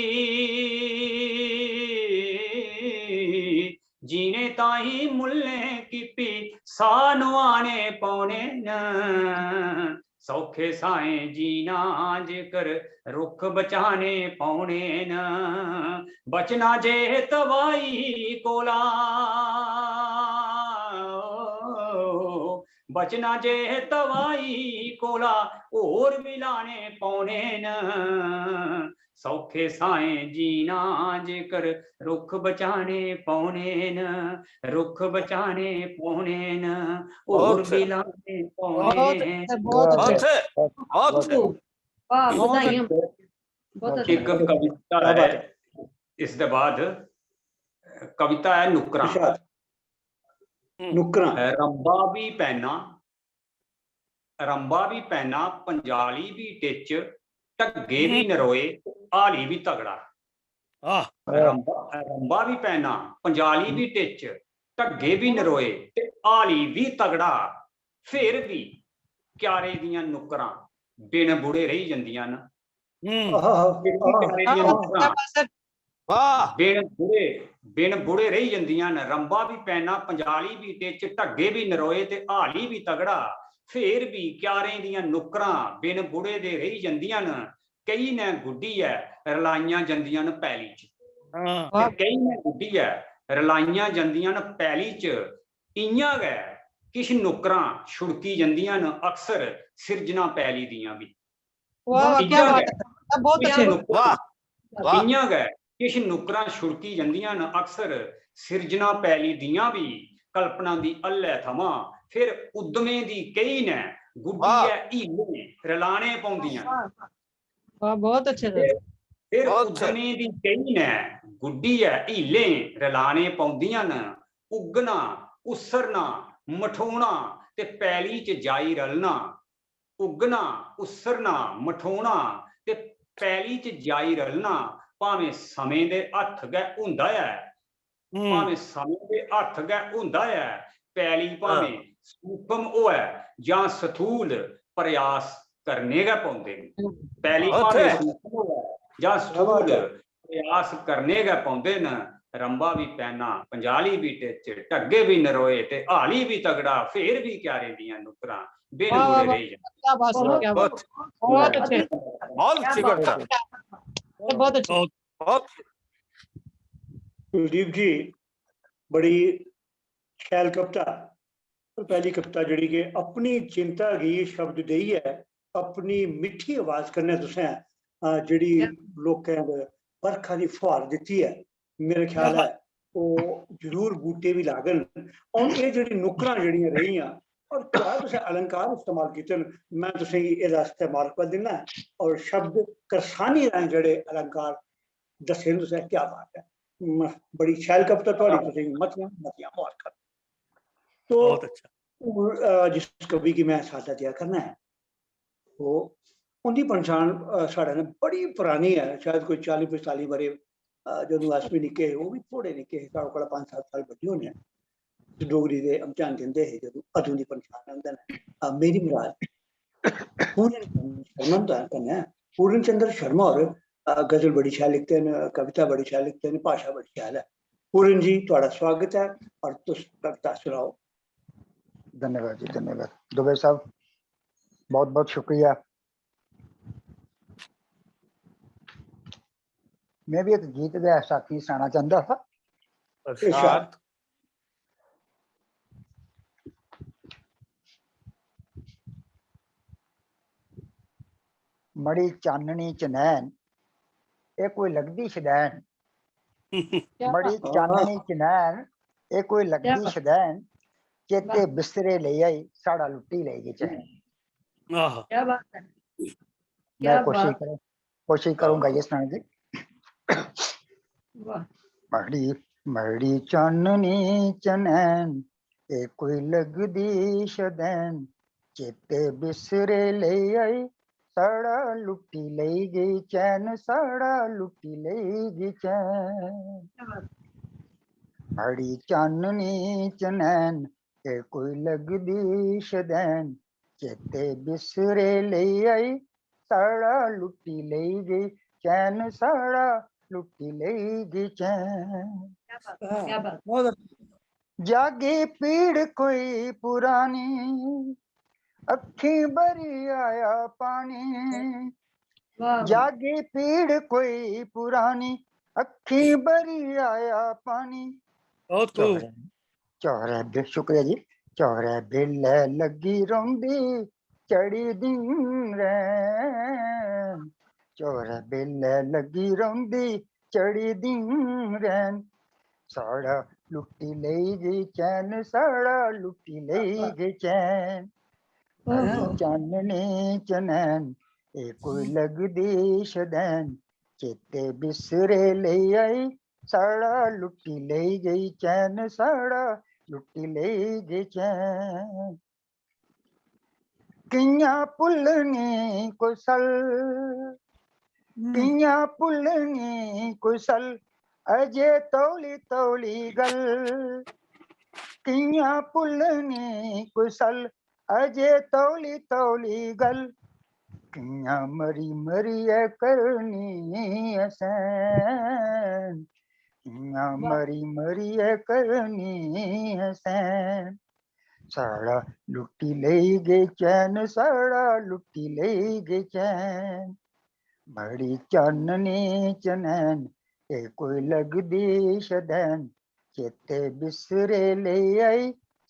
जीने ताई मुल्ले की पी सानवाने पौने न सौखे साए जीना जेकर रुख बचाने पौने न बचना जे तवाई कोला बचना जे तवाई कोला और मिलाने पौने न सौखे साए जीना जेकर रुख बचाने पौने न रुख बचाने पौने न और मिलाने पौने एक कविता है इस दे बाद कविता है नुकरा नुकरा रंबा भी पैना पंजाली भी टिच ढगे भी नरोए आली भी तगड़ा रंबा भी पैना पंजाली भी टिच ढगे भी नरोए आली भी तगड़ा फिर भी क्यारे दियां नुकरां बिन बुढ़े रही जंदियां न बिन बुढ़े रही जंदियां न रंबा भी पैना पंजाली भी टिच ढगे भी नरोए ते आली भी तगड़ा फिर भी क्यारे दियां नुकरां बिन बुढ़े दे रही जंदियां न कई ने गुड्डी है रलाइयां जंदियां न पैली च कई ने गुड्डी है रलाइयां जंदियां न पैली च इयां गै किश नुकरां छुड़की जंदियां न अक्सर सिरजना पैली दियां भी इयां गै किश नुकरां छुड़की जंदियां न अक्सर सिरजना पैली दियां भी कल्पना दी अल्लै थमां फिर उद्दमे दी कई ने गुड्डी है हीले रलाने पौंदियां बहुत अच्छे फिर उद्दमे दी कई ने गुड्डी है हीले रलाने पौंदियां न उगना उसरना मठोना ते पैली च जाई रलना उगना उसरना मठोना ते पैली च जाई रलना भावें समय दे हत्थ गै हुंदा है ਭਾਵੇਂ ਸਮੇਂ ਦੇ ਹੱਥ ਗੈ ਹੁੰਦਾ ਹੈ ਪੈਲੀ ਭਾਵੇਂ ਸੂਖਮ ਉਹ ਹੈ ਜਾਂ ਸਥੂਲ ਪ੍ਰਯਾਸ ਕਰਨੇ ਗਾ ਪਾਉਂਦੇ ਨੇ ਪੈਲੀ ਭਾਵੇਂ ਸੂਖਮ ਉਹ ਹੈ ਜਾਂ ਸਥੂਲ ਪ੍ਰਯਾਸ ਕਰਨੇ ਗਾ ਪਾਉਂਦੇ ਨੇ ਰੰਬਾ ਵੀ ਪੈਨਾ ਪੰਜਾਲੀ ਵੀ ਟਿੱਚ ਢੱਗੇ ਵੀ ਨਰੋਏ ਤੇ ਹਾਲੀ ਵੀ ਤਗੜਾ ਫੇਰ ਵੀ ਕਿਆਰੇ ਦੀਆਂ ਨੁਕਰਾਂ ਬਿਨ ਮੁੜੇ ਰਹੀ ਜਾਂਦੇ क्या बात है, क्या बात है। बहुत अच्छे बहुत अच्छी कविता बहुत अच्छे बहुत कुलदीप जी बड़ी शैल कविता और पहली कविता जड़ी कि अपनी चिंता गी शब्द देई है अपनी मिठी आवाज करने तुसें जड़ी लोकें बरखा दी फुहार दित्ती है मेरे ख्याल है वो जरूर बूटे भी लागन और ये जड़ी नुकरां जड़ियां रहियां और क्या तुसें अलंकार इस्तेमाल कीते मैं तुसें एदा इस्तेमाल कर दिना और शब्द करसानी राहें जड़े अलंकार दस्से न तुसें क्या बात है बड़ी शैल कविता थोड़ी तुसें मतियां मुबारक तो बहुत अच्छा जिस कवि की मैं सादा दिया करना है वो उनकी पहचान साढ़े ने बड़ी पुरानी है शायद कोई 40-45 बरे जो अस भी निके वो भी थोड़े निके साढ़े को 5-7 साल बच्चे होने डोगरी के इम्तिहान देंदे हे जो अदू दी पहचान आंदे ने मेरी मुराद पूर्ण चंद्र शर्मा और गजल बड़ी शैल लिखते हैं कविता बड़ी शैल लिखते हैं भाषा बड़ी शैल है पूर्ण जी थोड़ा स्वागत है और तुस कविता सुनाओ धन्यवाद जी धन्यवाद दुबे साहब बहुत बहुत शुक्रिया मैं भी एक गीत का साथी सुनाना चाहता था इरशाद मड़ी चाननी चनैन ये कोई लगदी शदैन मड़ी चाननी चनैन ये कोई लगदी शदैन चेते बिस्तरे ले आई साड़ा लुट्टी ले गई चैन आहा क्या बात है मैं कोशिश करूंगा ये सुनाने की वाह मड़ी मड़ी चाननी चनैन ये कोई लगदी शदैन चेते बिसरे ले आई साड़ा लुट्टी ले गई चैन साड़ा लुट्टी ले गई चैन मड़ी चाननी चनैन ये कोई लगदी शदैन चेते बिसरे ले आई साड़ा लुट्टी ले गई चैन साड़ा लुट्टी ले गई चैन क्या बात जागी पीड़ कोई पुरानी अखी भरी आया पानी वाह जागी पीड़ कोई पुरानी अखी भरी आया पानी बहुत खूब चौरे शुक्रिया जी चौरे बिल्ले लगी रोंदी चढ़ी दिन रैन चौरे बिल्ले लगी रोंदी चढ़ी दिन रैन साड़ा लुट्टी ले गई चैन साड़ा लुट्टी ले गई चैन चाननी चनैन ये कोई लगदी शदैन चेते बिसरे ले आई साड़ा लुट्टी ले गई चैन साड़ा लुट्टी ले गई चैन किया पुलनी कुशल किया पुलनी कुशल अजे तौली तौली गल किया पुलनी कुशल अजे तौली तौली गल किया मरी मरी करनी हसैन किया मरी मरी करनी हसैन साड़ा लुट्टी ले गई चैन साड़ा लुट्टी ले गई चैन बड़ी चाननी चनैन ये कोई लगदी शदैन चेते बिसरे ले आई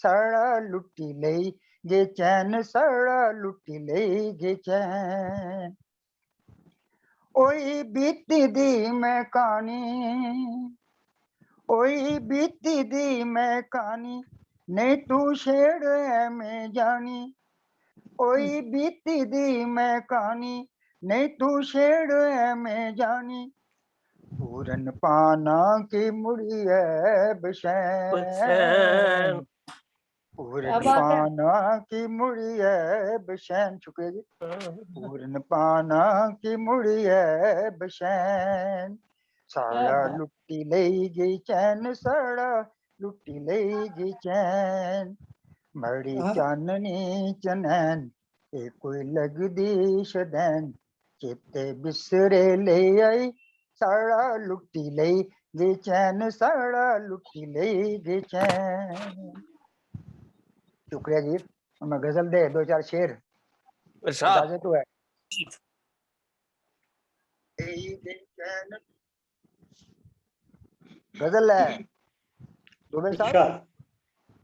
साड़ा लुट्टी ले गे चैन साड़ा लुट्टी ले गे चैन ओई बीती दी मैं कहानी ओई बीती दी मैं कहानी नहीं तू छेड़ है मैं जानी ओई बीती दी मैं कहानी नहीं तू छेड़ है मैं जानी पूरन पाना की मुड़ी है बशैन पूरन पाना की मुड़ी है बशैन शुक्रिया जी पूरन पाना की मुड़ी है बशैन साड़ा लुट्टी लेगी चैन, साड़ा लुट्टी लेगी चैन, मड़ी चाननी चनैन ते कोई लगदी शदैन, चेते बिसरे ले आई, साड़ा लुट्टी लेगी चैन, साड़ा लुट्टी लेगी चैन। शुक्रिया जी। मैं गजल दे 2-4 शेर इजाजत तो है। गजल है दुबे साहब,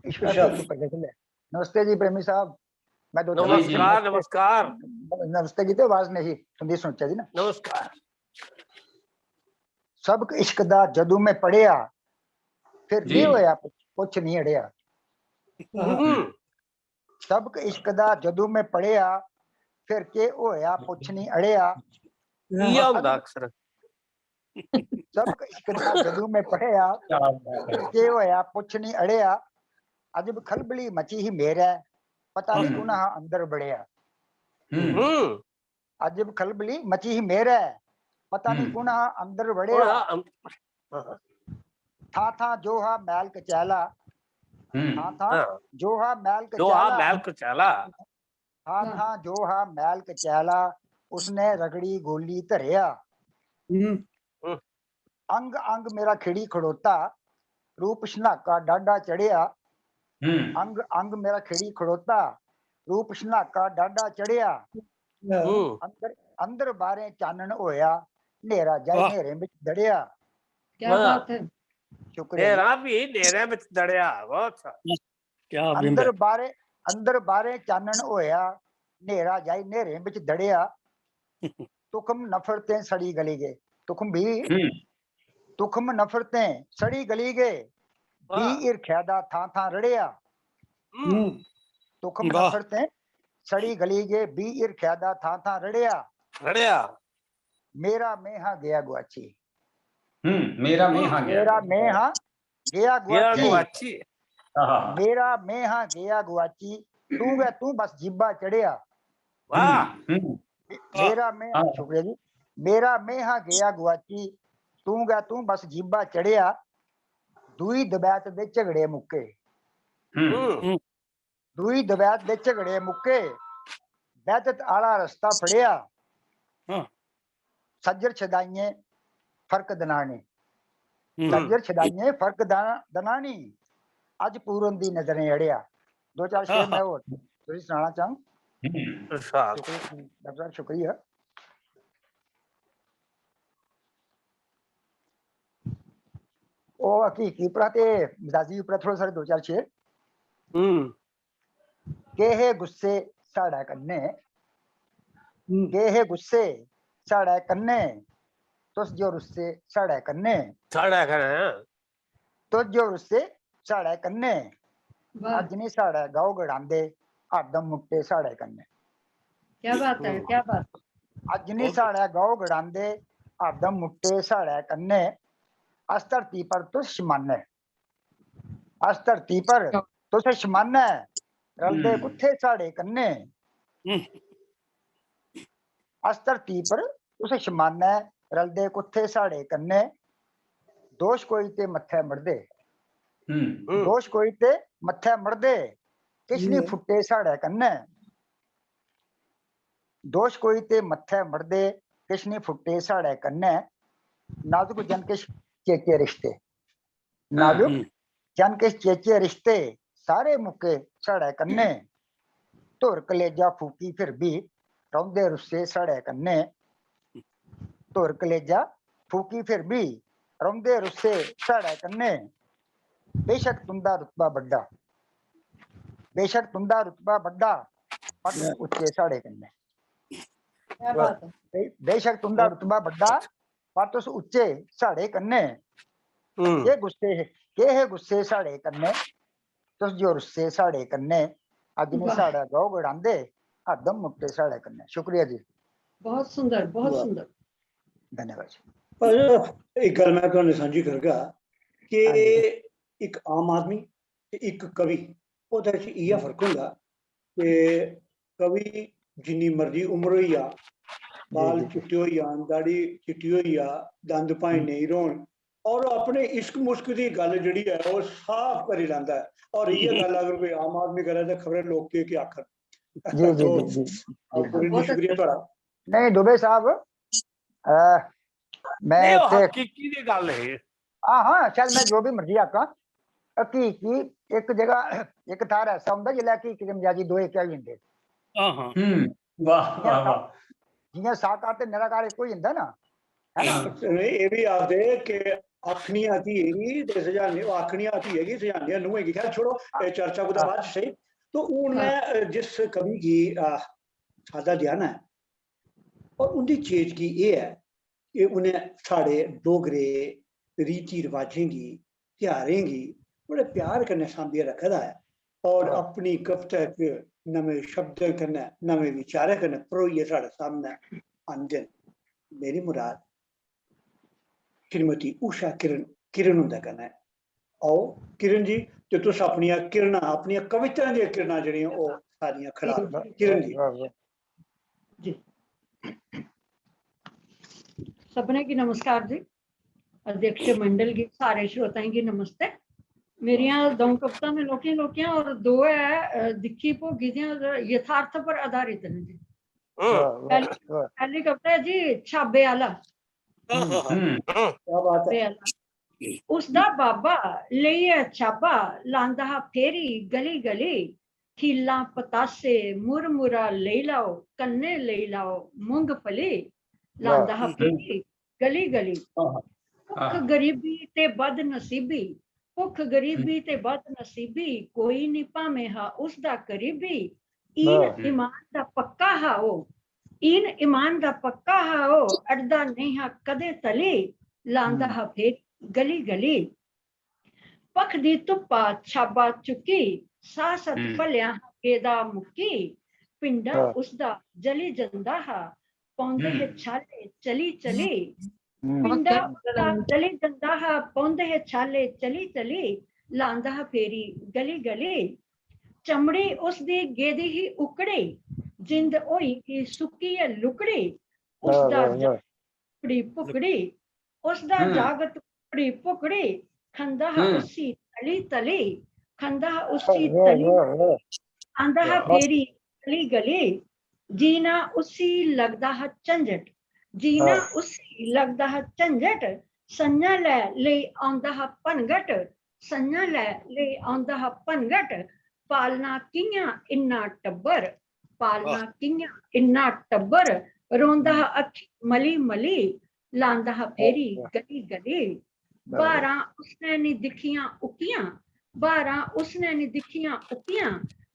ईश्वर के ऊपर गजल है। नमस्ते जी प्रेमी साहब, मैं दो नमस्कार नमस्कार नमस्ते की तो आवाज नहीं सुनती सुनचा जी ना। नमस्कार। सब इश्क दा जदू मैं पढ़िया, फिर जी। की होया कुछ नहीं अड़िया। सब इश्क दा जदू मैं पढ़िया, फिर के होया कुछ नहीं अड़िया। ये ਹੁੰਦਾ ਅਕਸਰ। सब इश्क दा जदू मैं पढ़िया, फिर के होया कुछ नहीं अड़िया। अजब खलबली मची ही मेरा, पता नहीं गुनाह अंदर बढ़िया। अजब खलबली मची ही मेरा, पता नहीं गुनाह अंदर बढ़िया। था था जोहा मैल कचैला, था था जोहा मैल कचैला, था था जोहा मैल कचैला, उसने रगड़ी गोली धरिया। अंग अंग मेरा खिड़ी खड़ोता, रूप शनाका डाडा चढ़िया। अंग अंग मेरा खिड़ी खड़ोता, रूप शनाका डाडा चढ़िया। अंदर अंदर बारे चानन होया, नेरा जाए नेरे विच दड़िया। क्या बात है। शुक्रिया। नेरा भी नेरे विच दड़िया, बहुत क्या अंदर बारे चानन होया, नेरा जाए नेरे विच दड़िया। तुखम नफरतें सड़ी गली गए, तुखम भी तुखम नफरतें सड़ी गली गए, भी ईर्ख्या दा थां थां रड़िया। तुखम नफरतें सड़ी गली गए, भी ईर्ख्या दा थां थां रड़िया। मेरा मेहा गया गुआची, मेरा मेहा गया, मेरा मेहा गया गुआची, मेरा मेहा गया गुआची। तू गया तू बस जिब्बा चढ़िया। मेरा मेहा, शुक्रिया जी। मेरा मेहा गया गुआची, तू गया तू बस जिब्बा चढ़िया। दुई दबैत दे झगड़े मुक्के, दुई दबैत दे झगड़े मुक्के, बैतत आला रस्ता फड़िया। सज्जर छदाइए फर्क दनाने, सज्जर छदाइए फर्क दनानी, अज पूरन दी नजरें अड़िया। 2-4 शेर मैं और सुनाना चाहूं। शुक्रिया, शुक्रिया। ਉਹ ਹਕੀਕੀ ਉਪਰ ਤੇ ਮਿਜ਼ਾਜੀ ਉਪਰ ਥੋੜਾ ਸਾਰੇ 2-4 ਸ਼ੇਰ। केहे गुस्से साड़ा कन्ने, केहे गुस्से साड़ा कन्ने, तुस जो रुस्से साड़ा कन्ने, तुस जो रुस्से साड़ा कन्ने। अज नहीं साड़ा गाओ गड़ांदे, हरदम मुट्टे साड़े कन्ने। क्या बात है, क्या बात। अज नहीं साड़ा गाओ गड़ांदे, हरदम मुट्टे साड़े कन्ने। अस धरती पर तुस शमाने, अस धरती पर तुस शमाने, रलदे कुत्थे साड़े कन्ने। अस धरती पर तुस शमाने, रलदे कुत्थे साड़े कन्ने। दोष कोई ते मत्थे मरदे, दोष कोई ते मत्थे मरदे, किश नहीं फुट्टे साड़े कन्ने। दोष कोई ते मत्थे मरदे, किश नहीं फुट्टे साड़े कन्ने। नाजुक जन किश चेचे रिश्ते, नाजुक जन किश चेचे रिश्ते, सारे मुक्के साड़े कन्ने। धुर कलेजा फूकी फिर भी, रौंदे रुस्से साड़े कन्ने। धुर कलेजा फूकी फिर भी, रौंदे रुस्से साड़े कन्ने। बेशक तुंदा रुतबा बड्डा, बेशक तुंदा रुतबा बड्डा, पर उच्चे साड़े कन्ने। क्या बात है। बेशक तुंदा रुतबा बड्डा, पर तुस उच्चे साड़े कन्ने। ये गुस्से के है गुस्से साड़े कन्ने, तुस जो रुस्से साड़े कन्ने। अज ने साड़ा गाओ गड़ांदे, हरदम मुट्टे साड़े कन्ने। शुक्रिया जी। बहुत सुंदर, बहुत सुंदर। धन्यवाद जी। पर एक गल मैं तुहानू सांझी करगा कि एक आम आदमी ते एक कवि, ओहदे च इ'यै फर्क होंदा कि कवि जिन्नी मर्जी उम्र होई जा, बाल चिट्टे होई जान, दाढ़ी चिट्टी होई जा, दंद भाएं नहीं रोन, और अपने इश्क मुश्क की गल जिहड़ी है वो साफ करी लैंदा है। और ये गल अगर कोई आम आदमी करे तो खबरें लोग के आखन। जी जी तो जी जी बहुत शुक्रिया तुहाडा। नहीं दुबे साहब मैं नहीं, वो ते हकीकी दी गल है। हाँ चल मैं जो भी मर्जी आका हकीकी एक जगह एक थार ऐसा होंगे जिला हकीकी के मजाजी दो एक ही होंगे। वाह वाह वाह। जियां साकार ते निराकार एक ही होंदा ना, है ना? ये भी आखदे कि आखनी आती है ते सजाने, आखनी आती है कि सजाने नूहें की। खैर छोड़ो, चर्चा को तो बाद च सही। तो हूँ मैं जिस कवि की सादा ध्यान है और उनकी चेज की ये है कि उन्हें साढ़े डोगरे रीति रिवाजें की त्योहारें की बड़े प्यार कन्नै सांभियै रखे दा है, और अपनी कविता च नमें शब्दें कन्नै नमें विचारें कन्नै परोइयै साढ़े सामने आंदे न। मेरी मुराद श्रीमती उषा किरण हुंदे कन्नै। आओ किरण जी, ते तुस अपनियां किरणां, अपनियां कविताएं दियां किरणां जेहड़ियां ओह सारियां खिलाओ। किरण जी। जी सपने की नमस्कार जी, अध्यक्ष मंडल की सारे श्रोताएं की नमस्ते। मेरिया दो कविता में लोकियां और दो है दिखी भोगी दियां यथार्थ पर आधारित हैं जी। पहली कविता है जी छाबे आला। क्या बात है। उसदा बाबा लइए छाबा लांदा फेरी गली गली, खीला पतासे मुरमुरा ले लाओ, कन्ने ले लाओ मूंगफली, लांदा फेरी गली गली। भुख गरीबी ते बद नसीबी, भुख गरीबी ते बद नसीबी, कोई नहीं भावे हा उसदा करीबी, इन ईमान दा पक्का हा ओ, इन ईमान दा पक्का हा ओ, अड़दा नहीं हा कदे तली, लांदा फेरी गली गली। पख दी धुप्पा छाबा चुकी, सा सत भलिया गेदा मुक्की, पिंडा उसदा जली जंदा हा, पौंदे है छाले चली चली, पिंडा उसदा जली जंदा हा, पौंदे है छाले चली चली, लांदा फेरी गली गली। चमड़ी उसदी गेदी ही उकड़ी, जिंद होई की सुक्की है लुकड़ी, उसदा जागत पुकड़ी, उसदा जागत पुकड़ी पुकड़ी, खंदा उसी तली तली, खंदा उसी तली, आंदा फेरी गली गली। जीना उसी लगदा है झंझट, जीना उसी लगदा है झंझट, संजा ले आंदा है भनगट, संजा ले आंदा है भनगट, पालना कियां इन्ना टब्बर, पालना कियां इन्ना टब्बर, रोंदा अखी मली मली, लांदा फेरी गली गली। 12 उसने नी दिखियां उकियां, 12 उसने नी दिखियां उकियां,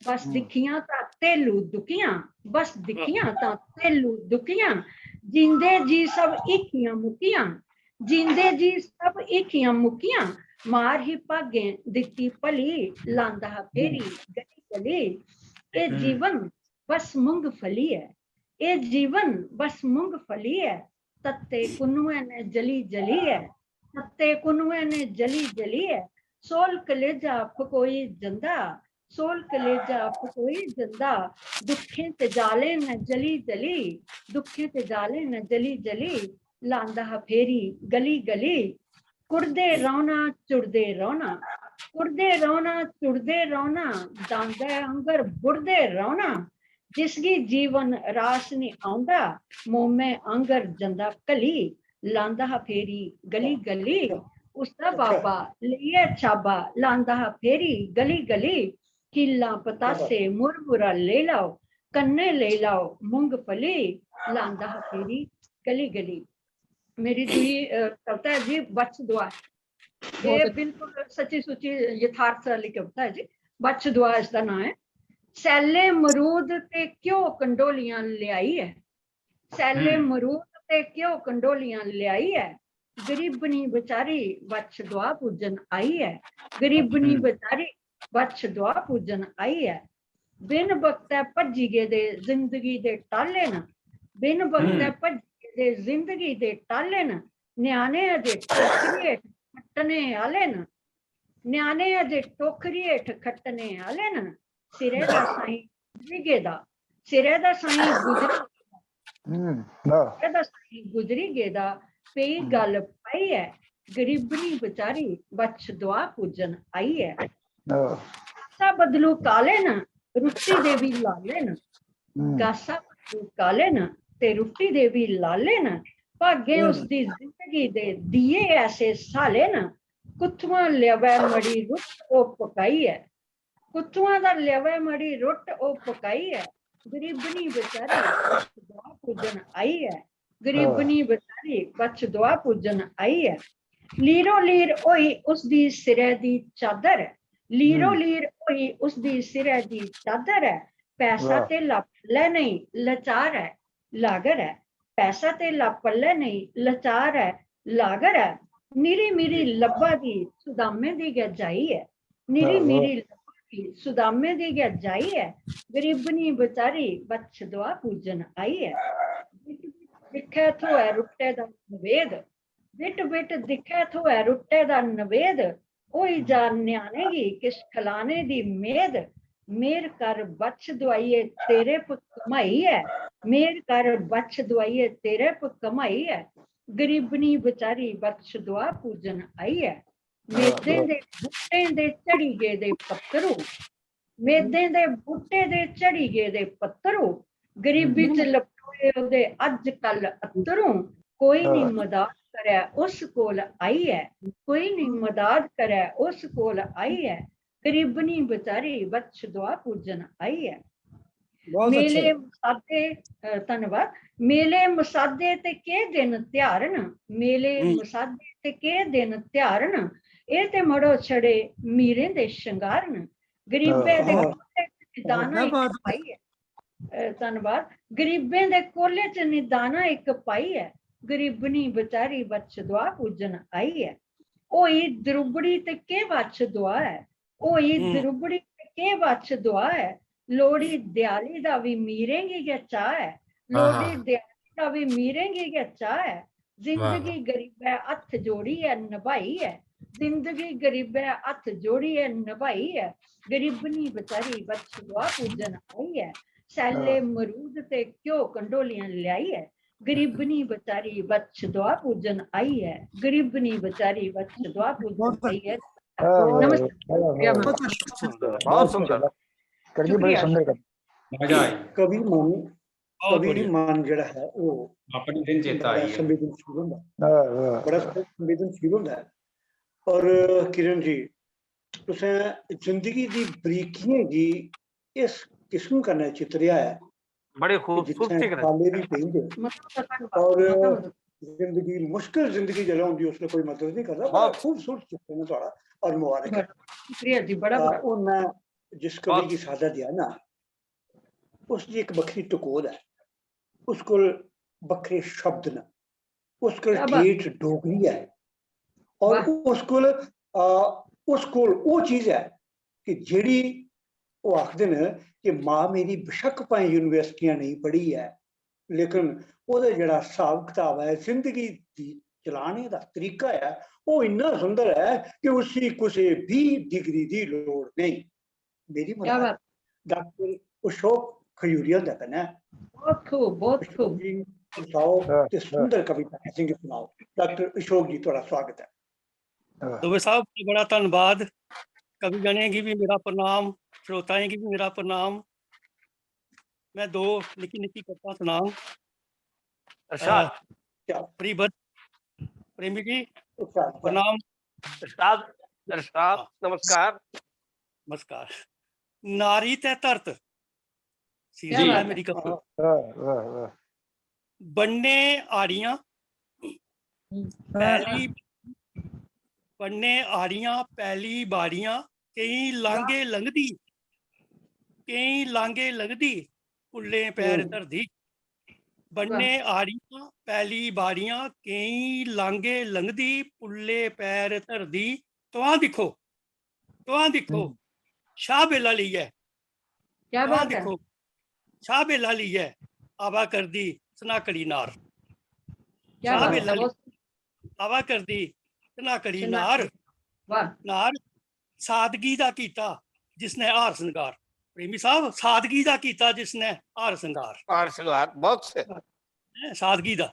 बस दिखियां ता तेलू दुखियां, बस दिखियां ता तेलू दुखियां, जिंदे जी सब इकियां मुकियां, जिंदे जी सब इकियां मुकियां, मार ही भागे दिती भली, लांदा फेरी गली गली। ए जीवन बस मूंगफली है, ए जीवन बस मूंगफली है, तत्ते कुनुए ने जली जली है, तत्ते कुनुए ने जली जली है, सोल कलेजा फकोई जंदा, सोल कलेजा फकोई जंदा, दुखे ते जाले न जली जली, दुखे ते जाले न जली जली, लांदा फेरी गली गली। कुड़दे रौना चुड़दे रौना, कुड़दे रौना चुड़दे रौना, दांदे अंगर बुड़दे रौना, जिसकी जीवन रास नहीं आउंदा, मोमे अंगर जंदा कली, लांदा फेरी गली गली। उसदा बाबा लिए छाबा लांदा फेरी गली गली, खीला पतासे मुरमुरा ले लाओ, कन्ने ले लाओ मूंगफली, लांदा फेरी गली गली। मेरी दुई कविता है जी बच्छ दुआ, ये बिल्कुल सच्ची सुची यथार्थ वाली कविता है जी। बच्छ दुआ इसका नाम है। सैले मरूद ते क्यों कंडोलियां ले आई है, सैले मरूद ते क्यों कंडोलियां ले आई है, गरीबनी बेचारी बच्छ दुआ पूजन आई है, गरीबनी बेचारी बच्छ दुआ पूजन आई है। बिन बख्ते भज्जी गेदे जिंदगी दे टाले न, बिन बख्ते भज्जी गेदे जिंदगी दे टाले न, न्याणे अजे टोकरी हेठ खट्टने आले न, न्याणे अजे टोकरी हेठ खट्टने आले न, सिरे दा साईं गुजरी गेदा, सिरे दा साईं गुजरी, ਵਾਹ ਇਹਦਾ ਸਾਈ ਗੁਜਰੀ ਗੇਦਾ ਪਈ ਗੱਲ ਪਈ ਹੈ ਗਰੀਬਣੀ ਵਿਚਾਰੀ ਬਚ ਦੁਆ ਪੂਜਨ ਆਈ ਹੈ ਵਾਹ ਗਾਸਾ ਬਦਲੂ ਕਾਲੇ ਨਾ ਰੁੱਤੀ ਦੇਵੀ ਲਾਲੇ ਨਾ ਗਾਸਾ ਬਦਲੂ ਕਾਲੇ ਨਾ ਤੇ ਰੁੱਤੀ ਦੇਵੀ ਲਾਲੇ ਨਾ ਭਾਗੇ ਉਸ ਦੀ ਜ਼ਿੰਦਗੀ ਦੇ ਦੀਏ ਐਸੇ ਸਾਲੇ ਨਾ ਕੁੱਥੋਂ ਲਿਆਵੇ ਮੜੀ ਰੁੱਟ ਉਹ ਪਕਾਈ ਹੈ ਕੁੱਥੋਂ ਦਾ ਲਿਆਵੇ ਮੜੀ ਰੁੱਟ ਉਹ ਪਕਾਈ ਹੈ ਗਰੀਬਣੀ ਵਿਚਾਰੀ ਦੁਆ ਪੂਜਨ ਆਈ ਹੈ ਗਰੀਬਣੀ ਵਿਚਾਰੀ ਬਚ ਦੁਆ ਪੂਜਨ ਆਈ ਹੈ ਲੀਰੋ ਲੀਰ ਹੋਈ ਉਸਦੀ ਸਿਰੇ ਦੀ ਚਾਦਰ ਹੈ ਲੀਰੋ ਲੀਰ ਹੋਈ ਉਸਦੀ ਸਿਰੇ ਦੀ ਚਾਦਰ ਹੈ ਪੈਸਾ ਤੇ ਲੱਪਲੇ ਨਹੀਂ ਲਾਚਾਰ ਹੈ ਲਾਗਰ ਹੈ ਪੈਸਾ ਤੇ ਲੱਪਲੇ ਨਹੀਂ ਲਾਚਾਰ ਹੈ ਲਾਗਰ ਹੈ ਨੀਰੀ ਮੀਰੀ ਲੱਭਾ ਦੀ ਸੁਦਾਮੇ ਦੀ ਗਜਾਈ ਹੈ ਨੀਰੀ ਮੀਰੀ ਸੁਦਾਮੇ ਦੀ ਗਜਾਈ ਹੈ ਗਰੀਬਨੀ ਵਿਚਾਰੀ ਬਚ ਦੁਆ ਪੂਜਨ ਆਈ ਹੈ ਦਿਖੇ ਥੋ ਹੈ ਰੁੱਟੇ ਦਾ ਨਵੇਦ ਬਿਟ ਬਿਟ ਦਿਖੇ ਥੋ ਹੈ ਰੁੱਟੇ ਦਾ ਨਵੇਦ ਉਹੀ ਜਾਨ ਨਿਆਣੇਗੀ ਕਿਸ ਖਲਾਣੇ ਦੀ ਮੇਦ ਮੇਰ ਕਰ ਬਚ ਦਵਾਈਏ ਤੇਰੇ ਪ ਕਮਾਈ ਹੈ ਮੇਰ ਕਰ ਬਚ ਦਵਾਈਏ ਤੇਰੇ ਪ ਕਮਾਈ ਹੈ ਗਰੀਬਨੀ ਵਿਚਾਰੀ ਬਚ ਦੁਆ ਪੂਜਨ ਆਈ ਹੈ ਮੇਦੇ ਦੇ ਬੂਟੇ ਦੇ ਝੜੀ ਗਏ ਦੇ ਪੱਤਰੂ ਮੇਦੇ ਦੇ ਬੂਟੇ ਦੇ ਝੜੀ ਗਏ ਦੇ ਪੱਤਰੂ ਗਰੀਬੀ ਚ ਲਪਟੋਏ ਉਹਦੇ ਅੱਜ ਕੱਲ ਅਤਰੂ ਕੋਈ ਨਹੀਂ ਮਦਦ ਕਰੇ ਉਸ ਕੋਲ ਆਈ ਹੈ ਕੋਈ ਨਹੀਂ ਮਦਦ ਕਰੇ ਉਸ ਕੋਲ ਆਈ ਹੈ ਗਰੀਬਨੀ ਵਿਚਾਰੀ ਬਚ ਦੁਆ ਪੂਜਨ ਆਈ ਹੈ ਮੇਲੇ ਮਸਾਦੇ ਧੰਨਵਾਦ ਮੇਲੇ ਮਸਾਦੇ ਤੇ ਕੇ ਦਿਨ ਤਿਹਾਰਨ ਮੇਲੇ ਮਸਾਦੇ ਤੇ ਕੇ ਦਿਨ ਤਿਹਾਰਨ ਇਹ ਤੇ ਮੜੋ ਛੜੇ ਮੀਰੇ ਦੇ ਸ਼ਿੰਗਾਰਨ ਗਰੀਬੇ ਦੇ ਦਾਣਾ ਇੱਕ ਪਾਈ ਹੈ ਧੰਨਵਾਦ ਗਰੀਬੇ ਦੇ ਕੋਲੇ ਚ ਨਿਦਾਨਾ ਇੱਕ ਪਾਈ ਹੈ ਗਰੀਬਨੀ ਵਿਚਾਰੀ ਬਚ ਦੁਆ ਪੂਜਨ ਆਈ ਹੈ ਉਹੀ ਦਰੁਬੜੀ ਤੇ ਕੇ ਬਚ ਦੁਆ ਹੈ ਉਹੀ ਦਰੁਬੜੀ ਤੇ ਕੇ ਬਚ ਦੁਆ ਹੈ ਲੋੜੀ ਦਿਆਲੀ ਦਾ ਵੀ ਮੀਰੇਂਗੀ ਕਿ ਚਾਹ ਹੈ ਲੋੜੀ ਦਿਆਲੀ ਦਾ ਵੀ ਮੀਰੇਂਗੀ ਕਿ ਚਾਹ ਹੈ ਜ਼ਿੰਦਗੀ ਗਰੀਬੈ ਹੱਥ ਜੋੜੀ ਹੈ ਨਿਭਾਈ ਹੈ ਜ਼ਿੰਦਗੀ ਗਰੀਬੈ ਹੱਥ ਜੋੜੀ ਹੈ ਨਿਭਾਈ ਹੈ ਗਰੀਬਨੀ ਵਿਚਾਰੀ ਬਚ ਦੁਆ ਪੂਜਨ ਆਈ ਹੈ ਸੈਲੇ ਮਰੂਦ ਤੇ ਕਿਉਂ ਕੰਡੋਲੀਆਂ ਲਿਆਈ ਹੈ ਗਰੀਬਨੀ ਵਿਚਾਰੀ ਬਚ ਦੁਆ ਪੂਜਨ ਆਈ ਹੈ ਗਰੀਬਨੀ ਵਿਚਾਰੀ ਬਚ ਦੁਆ ਪੂਜਨ ਆਈ ਹੈ बहुत सुंदर करके बड़ी सुंदर मजा आई ਕਵੀ ਮਨ ਜਿਹੜਾ ਹੈ ਉਹ अपने दिन चेता आई है ਸੰਵੇਦਨਸ਼ੀਲ ਹੁੰਦਾ ਬੜਾ ਸੰਵੇਦਨਸ਼ੀਲ ਹੁੰਦਾ ਹੈ ਔਰ ਕਿਰਨ ਜੀ ਤੁਸੀਂ ਜ਼ਿੰਦਗੀ ਦੀ ਬਰੀਕੀਆਂ ਜੀ ਇਸ ਕਿਸਮ ਕਰਨਾ ਚਿਤਰਿਆ ਹੈ बड़े खूबसूरती ਖਾਲੇ ਵੀ ਪੈਂਦੇ ਔਰ ਜ਼ਿੰਦਗੀ ਮੁਸ਼ਕਿਲ ਜ਼ਿੰਦਗੀ ਜਲਾਉਣ ਦੀ ਉਸਨੇ ਕੋਈ ਮਦਦ ਨਹੀਂ ਕਰਦਾ ਬਹੁਤ ਖੂਬਸੂਰਤ ਚਿੱਤਰ ਨੇ ਤੁਹਾਡਾ ਔਰ ਮੁਬਾਰਕ ਹੈ ਸ਼ੁਕਰੀਆ ਜੀ ਬੜਾ ਉਹ ਮੈਂ जिस कवि की सादा दिया ना उसकी एक बखरी टकोर है उसको बखरे शब्द न उसको ठेठ डोगरी है और उसको वो चीज है कि जेड़ी वो आखदे न कि माँ मेरी बेशक भाएं यूनिवर्सिटियां नहीं पढ़ी है लेकिन ओहदा जेड़ा हिसाब किताब है जिंदगी दी चलाने का तरीका है वो इन्ना सुंदर है कि उसी किसी भी डिग्री की लोड़ नहीं मेरी मदद डॉक्टर अशोक खजूरिया दा कन्नै बहुत खूब ते सुंदर कविता सिंह सुनाओ डॉक्टर अशोक जी थोड़ा स्वागत है दुबे साहब बड़ा धन्यवाद कवि गणे की भी मेरा प्रणाम श्रोताएं की भी मेरा प्रणाम मैं दो निकी निकी कविता सुनाऊं अच्छा प्रेमी जी प्रणाम नमस्कार नमस्कार नारी ते धरत सीधी है मेरी कविता बनने आड़ियां पहली बनने आड़ियां पहली बाड़ियां कई लांगे लंघदी पुल्ले पैर धरदी बनने आड़ियां पहली बाड़ियां कई लांगे लंघदी पुल्ले पैर धरदी तुहां दिखो शाह बेला ली है क्या बात है देखो शाह बेला ली है आवा कर दी सनाकड़ी नार शाह बेला आवा कर दी सनाकड़ी नार सादगी दा कीता जिसने हार श्रृंगार प्रेमी साहब सादगी दा कीता जिसने हार श्रृंगार बहुत से सादगी दा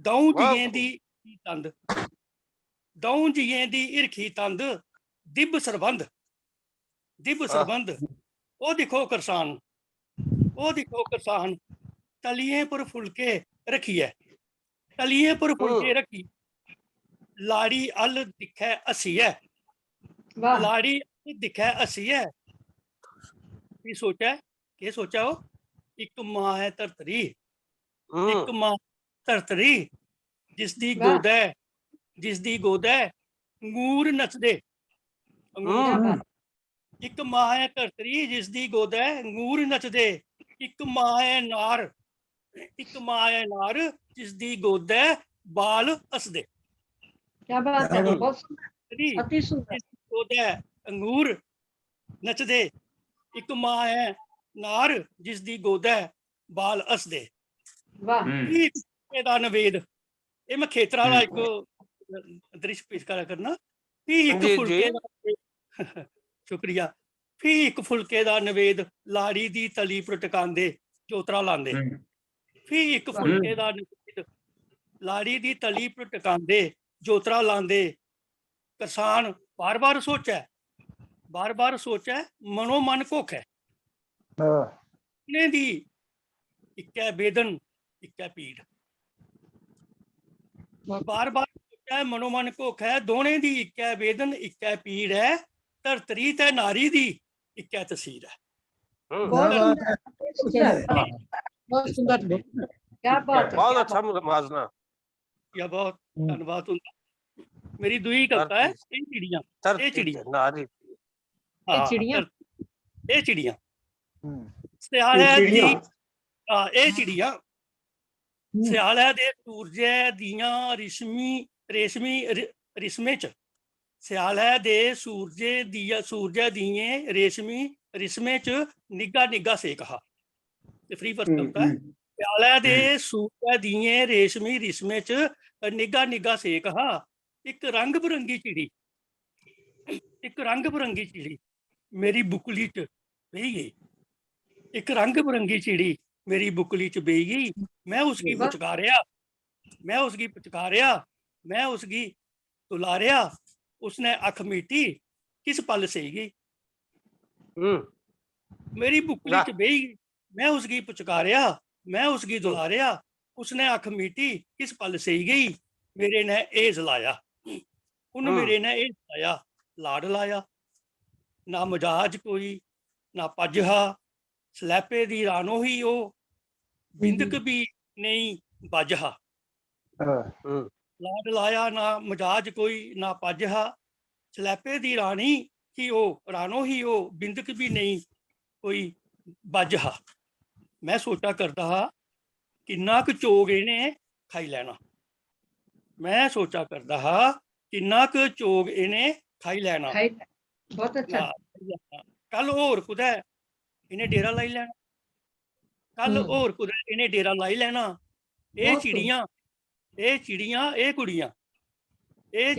दऊं जियें दी तंद दऊं जियें दी हिरखी तंद दिब सरबंध ओ दिखो करसान तलियें पर फुलके रखिए तलियें पर फुलके रखी लाड़ी अल दिखै हसीए लाड़ी दिखै हसीए की सोचा ओ एक मां है धरतरी एक मां धरतरी जिसदी गोदै अंगूर नचदे एक मां है धरतरी जिसदी गोदै अंगूर नचदे एक मां है नार जिसदी गोदै बाल हसदे क्या बात है बहुत सुंदर अति सुंदर गोदै अंगूर नचदे एक मां है नार जिसदी गोदै बाल हसदे वाह दा नवेद ਇਹ ਮੈਂ ਖੇਤਰਾਂ ਦਾ ਇੱਕ ਦ੍ਰਿਸ਼ ਪੇਸ਼ ਕਰਨਾ ਵੀ ਇੱਕ ਫੁਲਕੇ ਦਾ ਸ਼ੁਕਰੀਆ ਵੀ ਇੱਕ ਫੁਲਕੇ ਦਾ ਨਵੇਦ ਲਾੜੀ ਦੀ ਤਲੀ ਪਰ ਟਿਕਾਉਂਦੇ ਜੋਤਰਾ ਲਾਉਂਦੇ ਵੀ ਇੱਕ ਫੁਲਕੇ ਦਾ ਨਵੇਦ ਲਾੜੀ ਦੀ ਤਲੀ ਪਰ ਟਿਕਾਉਂਦੇ ਜੋਤਰਾ ਲਾਉਂਦੇ ਕਿਸਾਨ ਬਾਰ-ਬਾਰ ਸੋਚੈ ਮਨੋ ਮਨ ਭੁੱਖ ਹੈ ਇਹਨੇ ਦੀ ਇੱਕੈ ਬੇਦਨ ਇੱਕੈ ਪੀੜ बार-बार मनोमन भुख है दोने दी इक्कै वेदन इक्कै पीड़ है धरतरी ते नारी दी इक्कै तसीर है बहुत सुंदर क्या बात है बहुत अच्छा मुआवजा या बहुत धन्यवाद मेरी दुई कविता है ये चिड़ियां सियाले दे सूरजे दियां रेशमी च सियाले दे सूरजे दिए रेशमी रिश्मे च निग्गा सेक हा फ्री वर्क सियाले दे सूरजे दिए रेशमी रिश्मे च निग्गा सेक हा एक रंग बिरंगी चिड़ी मेरी बुकली च बेही गई एक रंग बिरंगी चिड़ी मेरी बुकली च बेही गई मैं उसकी पुचकारिया मैं उसकी दुलारिया उसने अख मीटी किस पल सही गई मेरी बुकली च बेही गई मैं उसकी पुचकारिया मैं उसकी दुलारिया उसने अख मीटी किस पल सही गई मेरे ने ए जलाया उन मेरे ने ए जलाया लाड लाया ना मजाज कोई ना पजहा सलैपे दी रानो ही ओ बिंदक भी नहीं बजहा लाड लाया ना मजाज कोई ना पजहा सलैपे दी रानी ही ओ रानो ही ओ बिंदक भी नहीं कोई बजहा मैं सोचा करता हा किन्ना क चोग इने खाई लेना मैं सोचा करता हा किन्ना क चोग इने खाई लेना बहुत अच्छा कल होर कुदै इन्हें डेरा लाई लेना कल होर कुदै इन्हें डेरा लाई लेना ए चिड़ियां ए कुड़ियां ए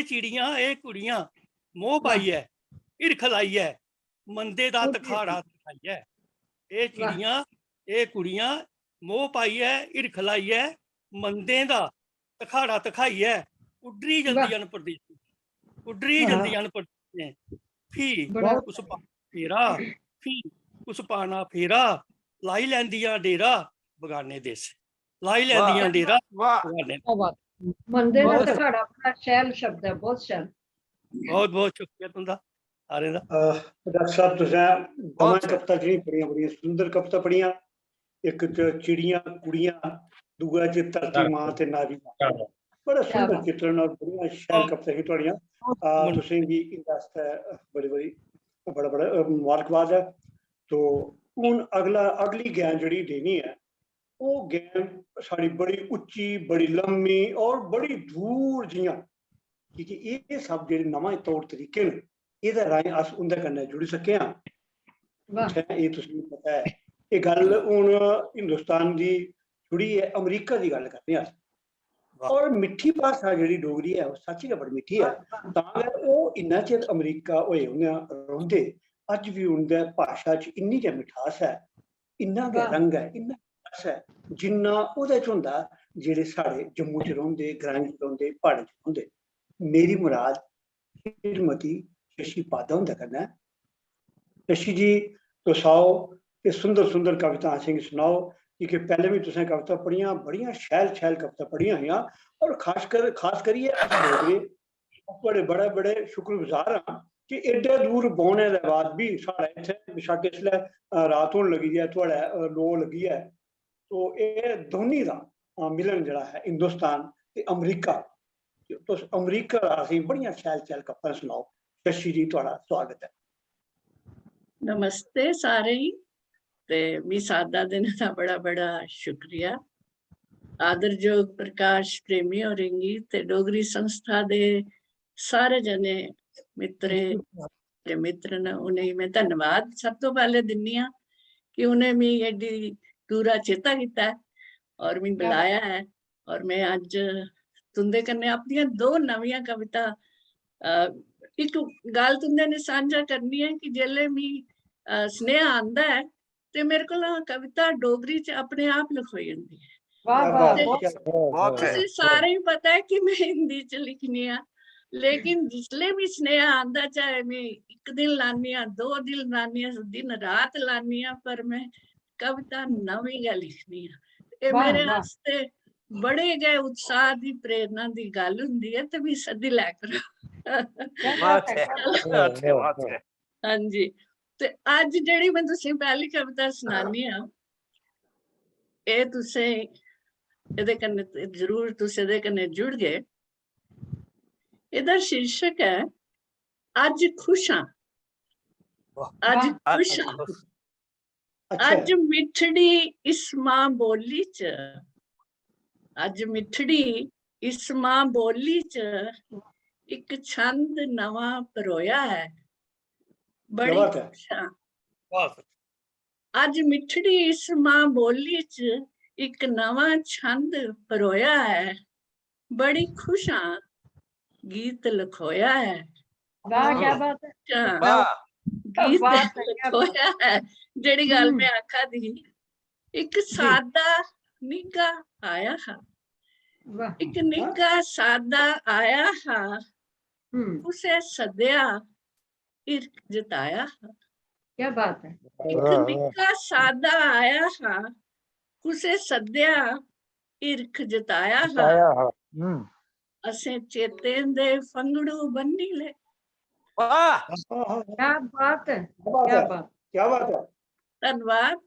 चिड़ियां ए कुड़ियां मोह पाइयै हिरख लाइयै मंदे दा तखाड़ा तखाइयै ए चिड़ियां ए कुड़ियां मोह पाइयै हिरख लाइयै मंदे दा तखाड़ा तखाइयै उड्डरी जंदियां परदेसी फ्ही उस पाना फेरा लाई लैंदियां डेरा बगाने देस लाई लैंदियां डेरा बगाने मंदे दा तखाड़ा बड़ा शैल शब्द है बहुत शैल बहुत शुक्रिया तुंदा सारे दा डॉक्टर साहब तुसें दमें कविता जेह्ड़ियां पढ़ियां बड़ियां सुंदर कविता पढ़ियां एक च चिड़ियां कुड़ियां दूआ च धरती मां ते नारी बड़ा सुंदर चित्रण और बड़ियां शैल कविता ही तुहाड़ियां तुसें गी इंदे आस्तै बड़ा मुबारकबाद है तो हून अगली ज्ञान जेह्ड़ी देनी है वो ज्ञान साड़ी बड़ी उच्ची बड़ी लम्मी और बड़ी दूर जियां क्योंकि ये सब जेह्ड़े नमें तौर तरीके न एह्दे राहें अस उंदे कन्नै जुड़ी सके आं ये तुसेंगी पता है ये गल हून हिंदुस्तान दी जुड़ियै अमरीका दी गल करने अस और मिट्ठी भाशा जेह्ड़ी डोगरी है वो सच्च गै बड़ी मिट्ठी है तां गै ओह् इन्ना चिर अमरीका होए उ'नें रौंह्दे अज भी उनके भाषा च इन्नी गै मिठास है, इन्ना गै रंग है, इन्ना रस है जिन्ना ओहदे च हुंदा जेह्ड़े साढ़े जम्मू च रौंह्दे, ग्राएं च रौंह्दे, प्हाड़ें च रौंह्दे। मेरी मुराद श्रीमती शशि पादा हुंदे कन्नै। शशि जी तुस आओ ते सुंदर सुंदर कविता असेंगी सुनाओ, क्योंकि पहले भी तुसें कविता पढ़ियां, बड़ियां शैल शैल कविता पढ़ियां हियां। और खास करियै अस डोगरे बड़े बड़े शुक्रगुजार हाँ कि एड्डे दूर बौने दे बाद भी साढ़े इत्थै बेशक इसलै रात होन लगी है, थोड़े 9 लगी है, तो ये दोनों का मिलन जड़ा है हिंदुस्तान ते अमरीका। तुस अमरीका दा असेंगी बड़ियां शैल शैल कविता सुनाओ। शशि जी तुहाड़ा स्वागत है। नमस्ते सारे ही ते मी सादा देने का बड़ा बड़ा शुक्रिया। आदरयोग प्रकाश प्रेमी और इंगी ते डोगरी संस्था दे सारे जने मित्र ने उन्हें मैं धन्यवाद सब तो पहले दिन्नी हाँ कि उन्हें मी एडी दूरा चेता किया है और मी बुलाया है। और मैं अज तुंदे कन्ने अपनी 2 नवियां कविता एक गल तुंदे ने सांझा करनी है कि जेल्ले मी स्नेहा आंदा है ते मेरे को कविता डोगरी च अपने आप लिखोई जाती है। तुसी सारे ही पता है कि मैं हिंदी च लिखनी है, लेकिन जिसले भी स्नेहा आंदा चाहे मैं 1 दिन लानी 2 दिन लानी दिन रात लानी, पर मैं कविता नवी गै लिखनी है। मेरे वास्ते बड़े गए उत्साह दी प्रेरणा दी गल हुंदी है ते मैं सदी लै करो। हाँ जी, ते अज जेहड़ी मैं तुसें पहली कविता सुनानी आ ए तुसें एदे कन्नै जरूर तुस एदे कन्नै जुड़ गए। एदा शीर्षक है अज खुश हाँ। अज खुश हाँ, अज मिठड़ी इस मां बोली च, अज मिठड़ी इस मां बोली च एक छंद नवा परोया है, बड़ी खुश हाँ। अज मिठड़ी इस मां बोली च एक नवा छंद परोया है, बड़ी खुश हाँ गीत लिखोया है। वाह क्या बात है, गीत लिखोया है जेड़ी गल मैं आखा दी। एक सादा निगा आया हा, एक निगा सादा आया हा, उसे सदया इर्क जताया हा। क्या बात है। एक निगा सादा आया हा, उसे सदया इर्क जताया हा, असें चेतें दे फंगड़ू बन्नी ले। क्या बात है, क्या बात है। धन्यवाद।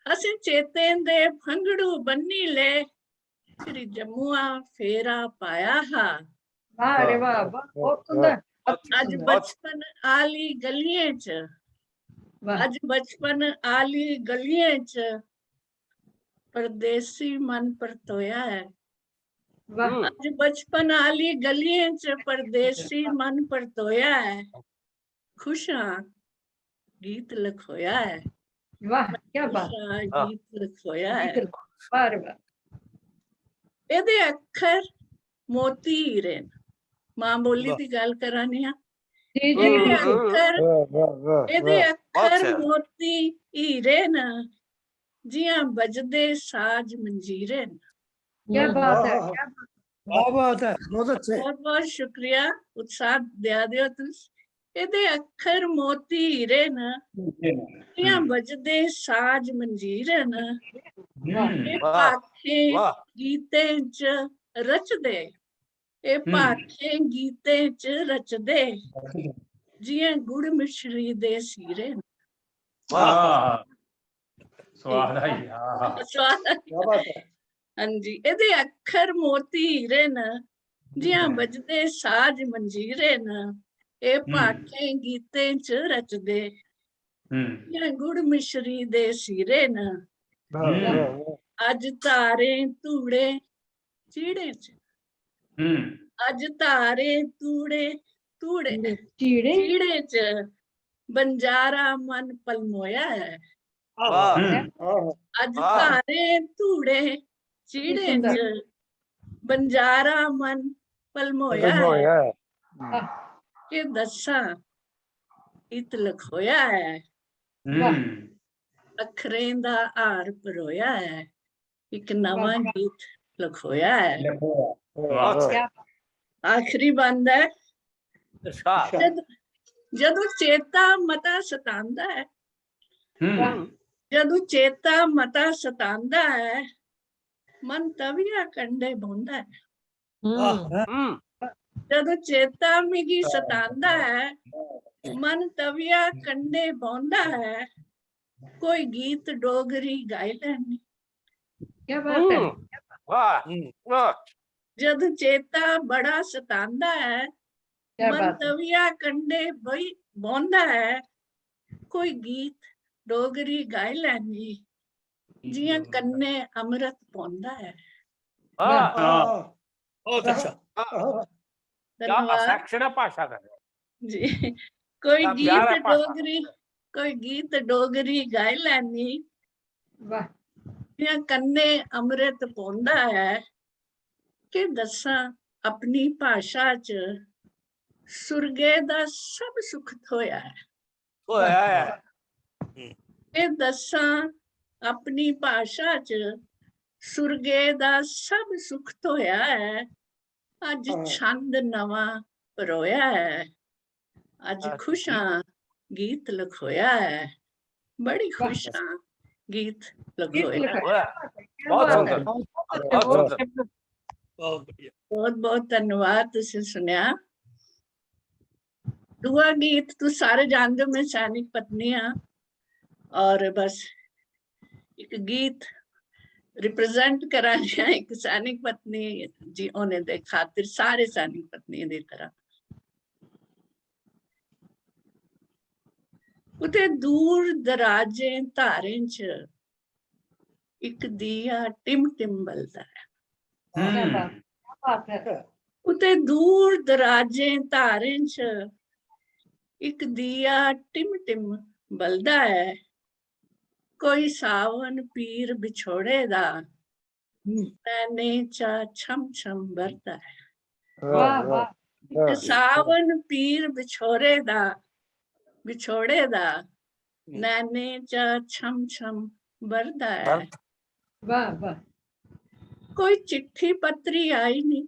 असें चेतें दे फंगड़ू बन्नी ले, फिर जम्मुआ फेरा पाया हा। अरे वाह, बहुत सुंदर। अज बचपन आली गलियें च, अज बचपन आली गलियें च परदेसी मन परतोया है। अज बचपन आली गलियें च परदेसी मन परतोया है, खुश हाँ गीत लिखोया है। वाह क्या बात, गीत लिखोया है। वाह वाह। एदे अखर मोती हीरे न, मां बोली दी गल करानी हां। एदे अखर मोती हीरे न, जियां बजदे साज मंजीरे न। क्या बात है, क्या बात है, बहुत अच्छे। बहुत बहुत शुक्रिया, उत्साह दिया दियो तुस। एदे अखर मोती हीरे न, जियां बजदे साज मंजीरे न, ए भाखे गीतें च रचदे, ए भाखे गीतें च रचदे, जियां गुड़ मिश्री दे सीरे न। स्वाद आई, हाँ जी। एदे अखर मोती हीरे न, जियां बजदे साज मंजीरे न, ए भाखे गीतें च रचदे, जियां गुड़ मिश्री दे सीरे न। अज तारे तूड़े चीड़े च, अज तारे तूड़े तूड़े चीड़े च बंजारा मन पलमोया है। अज तारे तूड़े चीड़े च बंजारा मन पलमोया है। के दसा ਗੀਤ ਲਖੋਇਆ ਹੈ, ਅੱਖਰਾਂ ਦਾ ਹਾਰ ਪਰੋਇਆ ਹੈ, ਇੱਕ ਨਵਾਂ ਗੀਤ ਲਖੋਇਆ ਹੈ। ਆਖਰੀ ਬੰਦ ਹੈ, ਜਦੋਂ ਚੇਤਾ ਮਤਾ ਸਤਾਂਦਾ ਹੈ, ਜਦੋਂ ਚੇਤਾ ਮਤਾ ਸਤਾਂਦਾ ਹੈ, ਮਨ ਤਵੀਆ ਕੰਡੇ ਬੋਂਦਾ ਹੈ। ਜਦੋਂ ਚੇਤਾ ਮਿਗੀ ਸਤਾਂਦਾ ਹੈ, ਮਨ ਤਵੀਆ ਕੰਡੇ ਬੋਂਦਾ ਹੈ, ਕੋਈ ਗੀਤ ਡੋਗਰੀ ਗਾਇ ਲੈਣੀ। ਕੀ ਬਾਤ ਹੈ। ਜਦੋਂ ਚੇਤਾ ਬੜਾ ਸਤਾਂਦਾ ਹੈ, ਮਨ ਤਵੀਆ ਕੰਡੇ ਬਈ ਬੋਂਦਾ ਹੈ, ਕੋਈ ਗੀਤ ਡੋਗਰੀ ਗਾਇ ਲੈਣੀ, ਜਿਵੇਂ ਕੰਨੇ ਅੰਮ੍ਰਿਤ ਪਾਉਂਦਾ ਹੈ। बहुत अच्छा, क्या अफेक्शन है भाषा का जी। कोई गीत डोगरी, कोई गीत डोगरी गाय लैनी, जियां कन्ने अमृत पौंदा है, कि दसा अपनी भाषा च सुरगे दा सब सुख थोया है। कि दसा अपनी भाषा च सुरगे दा सब सुख धोया है, अज छंद नवा परोया है, अज खुशां गीत लखोया है, बड़ी खुशां गीत लखोया। बहुत बहुत धन्यवाद, तुसीं सुनिया। दूआ गीत तू सारे जानदे हो, मैं सैनिक पत्नी हाँ, और बस एक गीत रिप्रेजेंट कराने एक सैनिक पत्नी जी होने दे खातिर सारे सैनिक पत्नी दी तरह। उते दूर दराजे धारें च एक दिया टिम टिम बलदा है। उते दूर दराजे धारें च एक दिया टिम टिम बलदा है, कोई सावन पीर बिछोड़े दा मैंने चा छम छम बरदा है। सावन पीर बिछोड़े दा नैने चा छम छम बरदा है। वाह वाह। कोई चिट्ठी पत्री आई नहीं,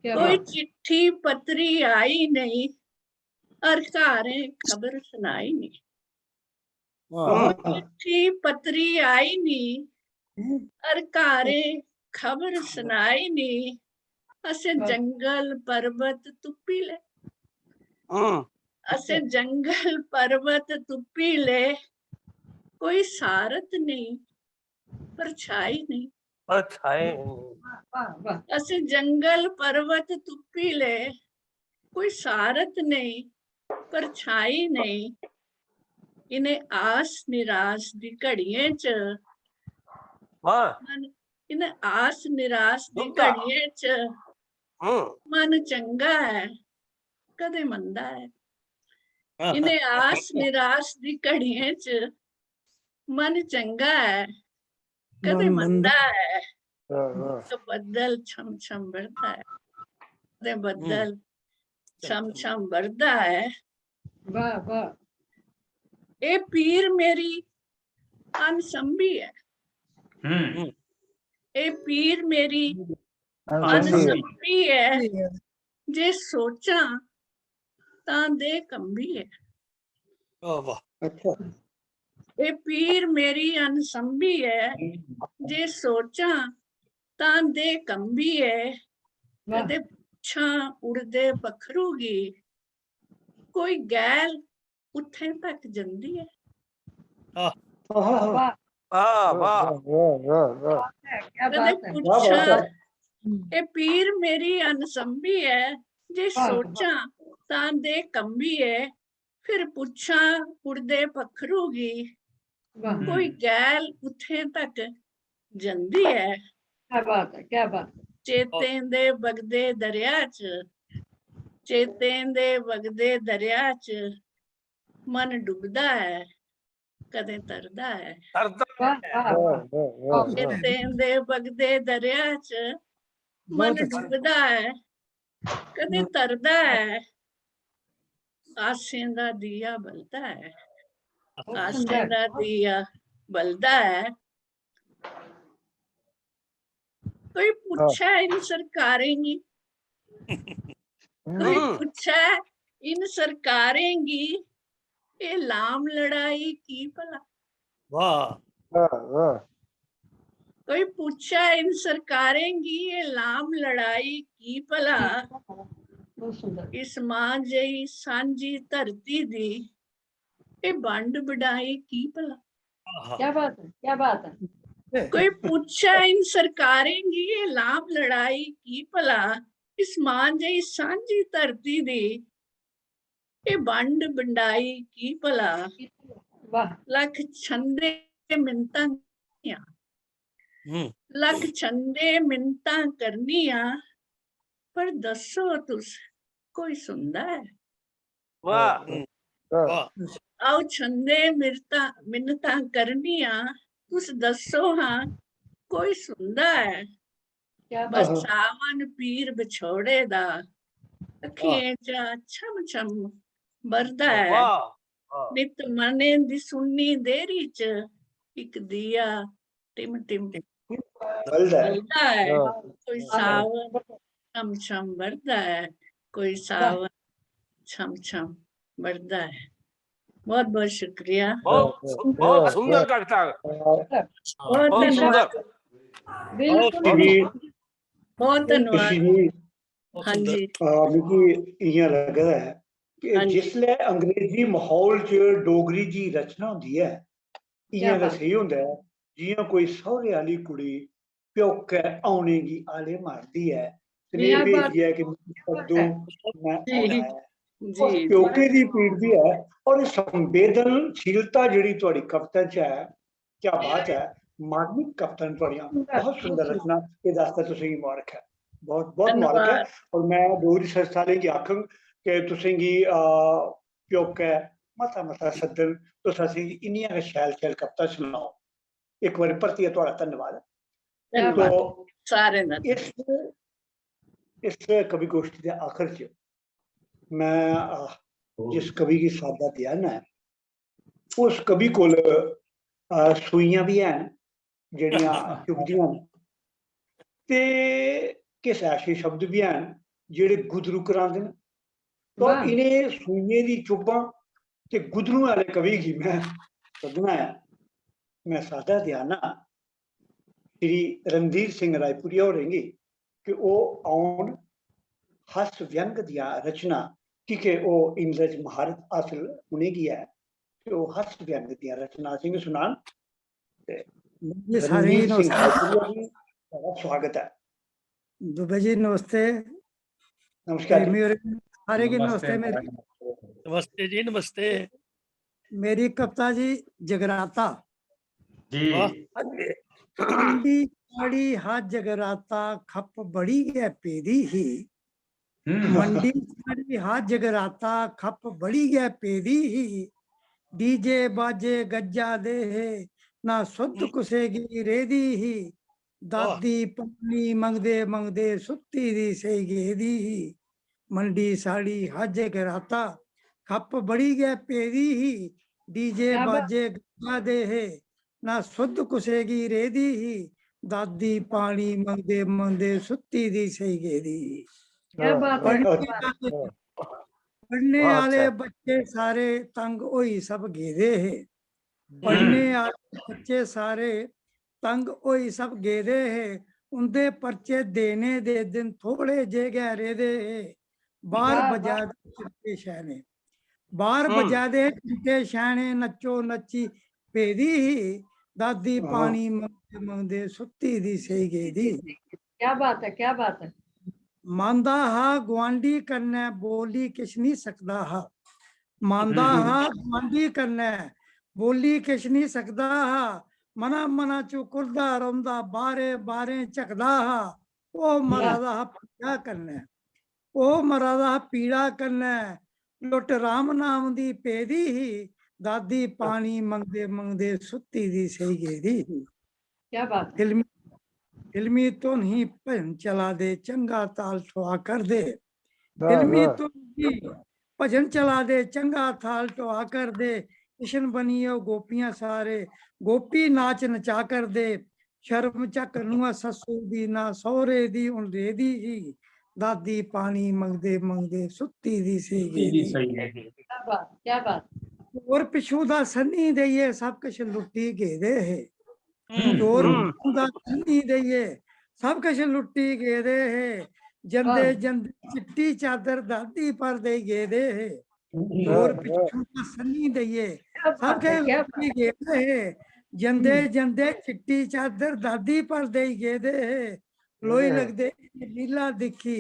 कोई चिट्ठी पत्री आई नहीं, और घरे खबर सुनाई नहीं। चिट्ठी पत्री आई नहीं, और घरे खबर सुनाई नहीं, असे जंगल पर्वत तुपी ले, असे जंगल पर्वत तुपी ले, कोई सारत नहीं परछाई नहीं। असे जंगल पर्वत तुपी ले, कोई सारत नहीं परछाई नहीं, इन्हें आस निराश दी घड़ियां च, इन्हें आस निराश दी घड़ियां च मन चंगा है कदे मंदा है। इन्हें आस निराश दी घड़ियां च मन चंगा है कदे मंदा है। तो बदल छम छम बढ़ता है, कदे बदल छम छम बढ़ता है। वाह वाह। ए पीर मेरी अनसंभी है, ए पीर मेरी अनसंभी है, जे सोचा तां दे कंबी है। ए पीर मेरी अनसंभी है, जे सोचा तां दे कंबी है, कदे पुछां उड़दे पखरूगी, कोई गैल उठे तक जंदी है। ए पीर मेरी अनसंभी है, जे सोचा तां दे कंबी है, फिर पुछा उड़दे पखरूगी, कोई गैल उठे तक जंदी है। क्या बात है, क्या बात। चेतें दे बगदे दरिया च, चेतें दे बगदे दरिया च मन डुबदा है कदे तरदा है। चेतें दे बगदे दरिया च मन डुबदा है कदे तरदा है, आसें दा दिया बलदा है, आसें दा दिया बलदा है। कोई पूछा इन सरकारें गी, कोई पूछा इन सरकारें गी, ये लाम लड़ाई की भला। वाह कोई पूछा इन सरकारें गी, ये लाम लड़ाई की भला। इस मां जई सांझी धरती दी, ये बंड बढ़ाई की भला। क्या बात है, क्या बात है। कोई पूछा इन सरकारें गी, ये लाम लड़ाई की भला। इस मां जई सांझी धरती दी, ये बंड बंडाई की भला। लख छंदे मिन्नतां लख छंदे मिन्नतां करनिया, पर दसो तुस कोई सुनदा है। आओ छंदे मिन्नतां करनिया, तुस दसो हाँ कोई सुनदा है। बस सावन पीर बिछोड़े दा, अखियें चा छम छम बरदा है। नित मने दी सुन्नी देरी च, इक दिया टिम टिम बलदा है। कोई सावन छम छम बरदा है, कोई सावन छम छम बरदा है। बहुत बहुत शुक्रिया। बहुत सुंदर कविता, बहुत सुंदर। बहुत धन्यवाद। हाँ जी, मिगी इ'यां लगदा है कि जिसले अंग्रेजी माहौल च डोगरी दी रचना होंदी है, इ'यां गै स्हेई होंदा है जि'यां कोई सौह्रे आह्ली कुड़ी प्योकै औने गी आले मारदी है, सनेह भेजदी है कि कद्दू मैं औना है। उस प्योके दी पीड़दी है, और संवेदनशीलता जिहड़ी तुहाड़ी कविता च है, क्या बात है। मार्मिक कविता तुहाड़ियां बहुत सुंदर रचना, एह्दे आस्तै तुसें गी मुबारक है, बहुत बहुत मुबारक है। और मैं डोगरी संस्था आह्लें गी आखङ कि तुसें गी प्योकै मता मता सद्दन, तुस असें गी इन्नियां गै शैल शैल कविता सुनाओ। इक बारी परतियै तुहाड़ा धन्नवाद। तो इस कवि गोष्ठी के आखिर च मैं जिस कवि की सादा देना है, उस कवि कोल सूइयां भी हैं जेह्ड़ियां चुभदियां न, ते किश ऐसे शब्द भी हैं जेह्ड़े गुदरू करांदे न। तो इन्हें सूइयें दी चुब्भां ते गुदरू आह्ले कवि गी मैं सद्दना है। मैं सादा देना श्री रणधीर सिंह रायपुरिया होरें गी कि ओह् औन हास व्यंग दियां रचना, क्योंकि ओह् इंदे च महारत हासिल उ'नेंगी है कि ओह् हास व्यंग दियां रचना असेंगी सुनान। रणधीर सिंह रायपुरिया जी, स्वागत है। दुबे जी नमस्ते। नमस्कार। सारे की नमस्ते। मेरी नमस्ते जी, नमस्ते। मेरी कविता जी जगराता जी। मंडी साड़ी हा जगराता, खप बड़ी है पेदी ही। मंडी साड़ी हा जगराता, खप बड़ी है पेदी ही। डीजे बाजे गज्जा दे है, ना सुध कुसेगी रेदी ही। दादी पानी मंगदे मंगदे सुत्ती दी सही गेदी ही। मंडी साड़ी हा जगराता, खप बड़ी है पेदी ही। डीजे बाजे गज्जा दे है, ना सुध कुसेगी रेदी ही। दादी पानी मंगदे मंगदे सुत्ती दी सही गेदी। पढ़ने वाले बच्चे सारे तंग होई सब गेदे है। पढ़ने वाले बच्चे सारे तंग होई सब गेदे है। उनदे पर्चे देने दे दिन थोड़े जे गहरे दे है। बाहर बजा दे चिट्टे शैने, बाहर बजा दे चिट्टे शैने, नच्चो नच्ची पेदी ही। दादी पानी मंगदे मंगदे सुत्ती दी सही गेदी। क्या बात है, क्या बात है। मांदा हा गुआंढी कन्नै बोली किश नहीं सकदा हा। मांदा हा गुआंढी कन्नै बोली किश नहीं सकदा हा। मना मना चुकुरदा रौंदा, बारे बारे झकदा हा। ओह मरा दा हा पीड़ा कन्नै, ओह मरा दा हा पीड़ा कन्नै। लुट राम नाम दी पेदी ही। दादी पानी मंगदे मंगदे सुत्ती दी सही गेदी। क्या बात है। फिल्मी तो नहीं भजन चला दे, चंगा ताल ठुआ कर दे। फिल्मी तो नहीं भजन चला दे चंगा थाल टुआ कर दे, कृष्ण बनियो गोपियां सारे, गोपी नाच नचा कर दे, शर्म चक नुआ ससू दी ना सौरे दी उन रेदी ही, दादी पानी मंगदे मंगदे सुत्ती दी सी गेदी। क्या बात चोर पिछू दा सन्नी देइए सब कुछ लुट्टी गेदे है, चोर पिछू दा सन्नी देइए सब कुछ लुट्टी गेदे है, जंदे जंदे चिट्टी चादर दादी पर दे गेदे है, चोर पिछू दा सन्नी देइए सब कुछ लुट्टी गेदे है, जंदे जंदे चिट्टी चादर दादी पर दे गेदे है, लोई लगदे लीला दिखी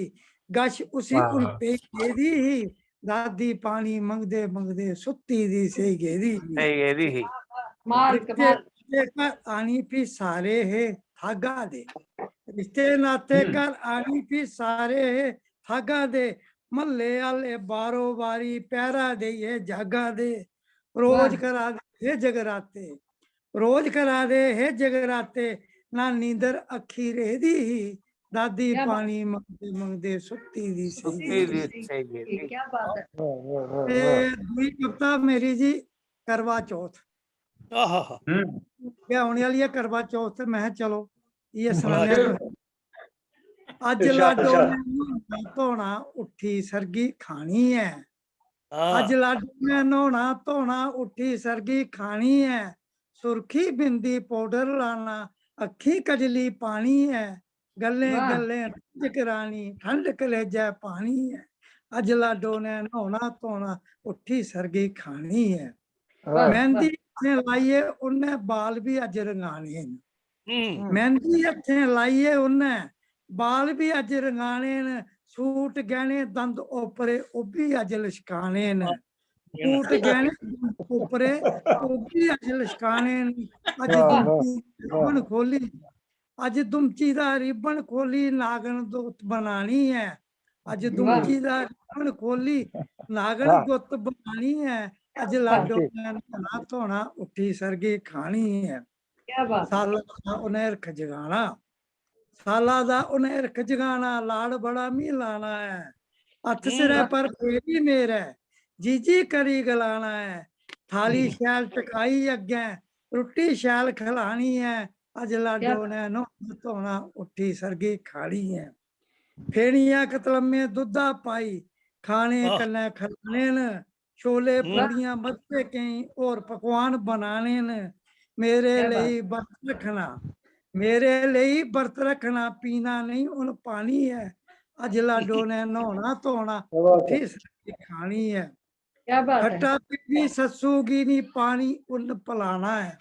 गश उसी उन पे गेदी ही, दादी पानी मंगदे मंगदे सुत्ती दी से गेदी। मार कमाल कर आनी भी सारे है थागा दे, रिश्ते नाते कर आनी भी सारे है थागा दे, मल्ले आले बारो बारी पैरा दे ये जागा दे, रोज करा दे है जगराते, रोज करा दे है जगराते, ना नींदर अखी रेदी ही, दादी पानी मंगदे मंगदे सुत्ती दी सी। क्या बात है दूई कविता मेरी जी करवा चौथ क्या होने वाली है करवा चौथ, मैं चलो ये सुनाने अज लाडो ने नहाना धोना उठी सरगी खानी है, अज लाडो ने नहाना धोना उठी सरगी खानी है, सुर्खी बिंदी पाउडर लाना अखी कजली पानी है, गले गले करानी ठंड कलेजा पानी है, अज लाडो ने नहाना धोना उठी सरगी खानी है, मेहंदी हथे लाइए उन्हें बाल भी अज रंगाने, मेहंदी हथे लाइए उन्हें बाल भी अज रंगाने न, सूट गहने दंद ओपरे ओ भी अज लिशकाने न, सूट गहने दंद ओपरे ओ भी अज लिशकाने न, अज रिबन खोली अज दुमची दा रिबन खोली नागन दुत बनानी है, अज दुमची दा रिबन खोली नागन दुत बनानी है, अज लाडो ने नहाना धोना उठी सरगी खानी है, साला दा उन्हें रख जगाना, साला दा उन्हें रख जगाना, लाड़ बड़ा मिलाना है, हथ सिरे पर फेरी मेरा जीजी करी गलाना है, थाली शैल टकाई अगे रुट्टी शैल खिलानी है, अज लाडो ने नहाना धोना उठी सरगी खानी है, फेड़ियां कतलमे दुधा पाई खाने कन्ने खिलाने न, छोले पूड़ियां मत्थे कई और पकवान बनाने न, मेरे लिए बर्त रखना, मेरे लिए बर्त रखना, पीना नहीं उन पानी है, अज लाडो ने नहाना धोना उठी सरगी खानी है, खट्टा पीदी ससूगी नी पानी उन पिलाना है,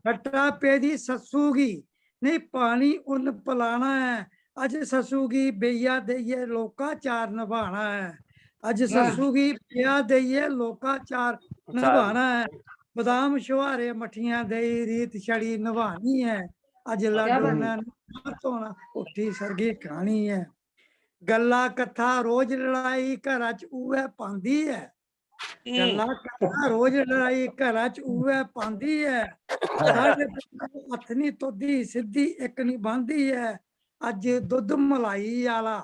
खट्टा पेदी ससूगी नहीं पानी उन पिलाना है, अज ससूगी बेया देइए लोकाचार निभाना है, अज ससूगी बेया देइए लोकाचार निभाना है, बादाम शुहारे मठियां दे रीत छड़ी निभानी है, अज लाडो ने नहाना धोना उठी सरगी खानी है, गल्ला कथा रोज लड़ाई घर च उवे पांदी है, गल्ला कथा रोज लड़ाई घर च उवे पांदी है, साढ़े हथ नहीं तोदी सीधी एक नहीं बांधी है, अज दुध मलाई आला,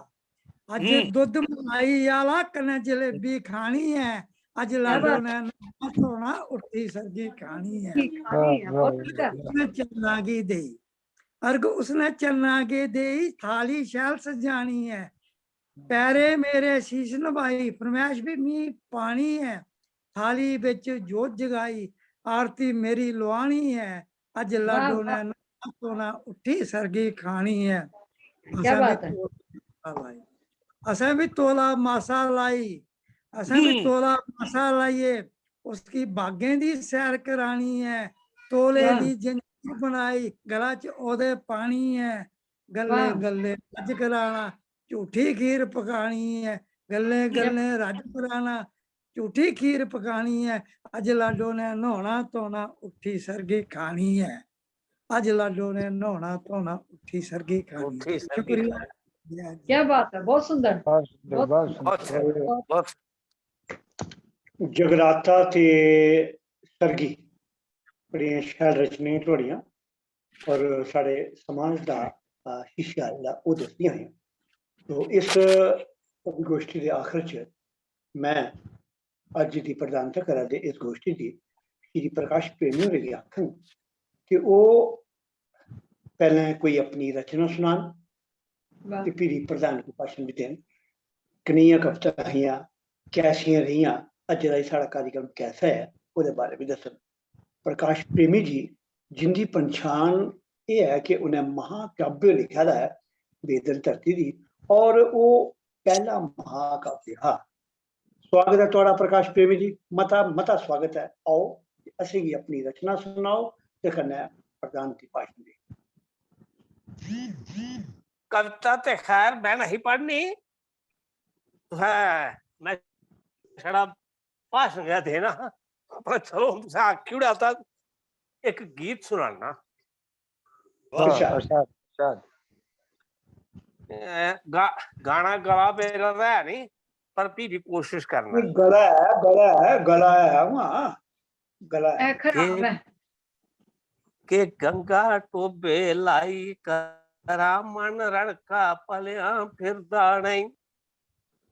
अज दुध मलाई आला कने जलेबी खानी है, अज लाडो ने नहाना धोना उठी सरगी खानी है, उसने चन्नागी दी अर्ग उसने चन्नागी दी, थाली शैल सजानी है, पैरे मेरे शीश नभाई फरमैश भी मी पानी है, थाली बिच जोत जगाई आरती मेरी लुआनी है, अज लाडो ने नहाना धोना उठी सरगी खानी है, असें भी तोला मासा लाई, असें भी तोला मासा लाइए, उसकी बागें दी सैर करानी है, तोले दी जंजीर बनाई गला च ओदे पानी है, गले गले रज कराना झूठी खीर पकानी है, गले गले रज कराना झूठी खीर पकानी है, अज लाडो ने नहाना धोना उठी सरगी खानी है, अज लाडो ने नहाना धोना उठी सरगी खानी। शुक्रिया। क्या बात है, बहुत सुंदर। जगराता ते सरगी बड़ियां शैल रचने थोड़ियां और साढ़े समाज का हिस्सा जेह्ड़ा ओह् दसदियां हैं। तो इस गोष्ठी के आखिर च मैं अज की प्रधानता करा दे इस गोष्ठी की श्री प्रकाश प्रेमी होरें आखन कि वो पहले कोई अपनी रचना सुनान ते फिर प्रधान को भाषण भी देन। कनिया कविता रहियां कैसियां रहियां, अज का साड़ा कार्यक्रम कैसा है उसके बारे में दसन। प्रकाश प्रेमी जी जिंदी पहचान ये है कि उन्हें महाकाव्य लिखा है वेदन धरती की, और वो पहला महाकाव्य है। स्वागत है तुहाडा प्रकाश प्रेमी जी, मता मता स्वागत है। आओ असीं भी अपनी रचना सुनाओ ते कन्नै प्रधान की भाषण दी। कविता ते खैर मैं नहीं पढ़नी है, मैं छड़ा भाषण गया देना, पर चलो तुसें क्यों था एक गीत सुनाना। गाना गला मेरा है नहीं, पर भी कोशिश करना। गला है वहाँ गला है के गंगा टोबे लाई करा मन रड़का पलिया फिरदा नहीं,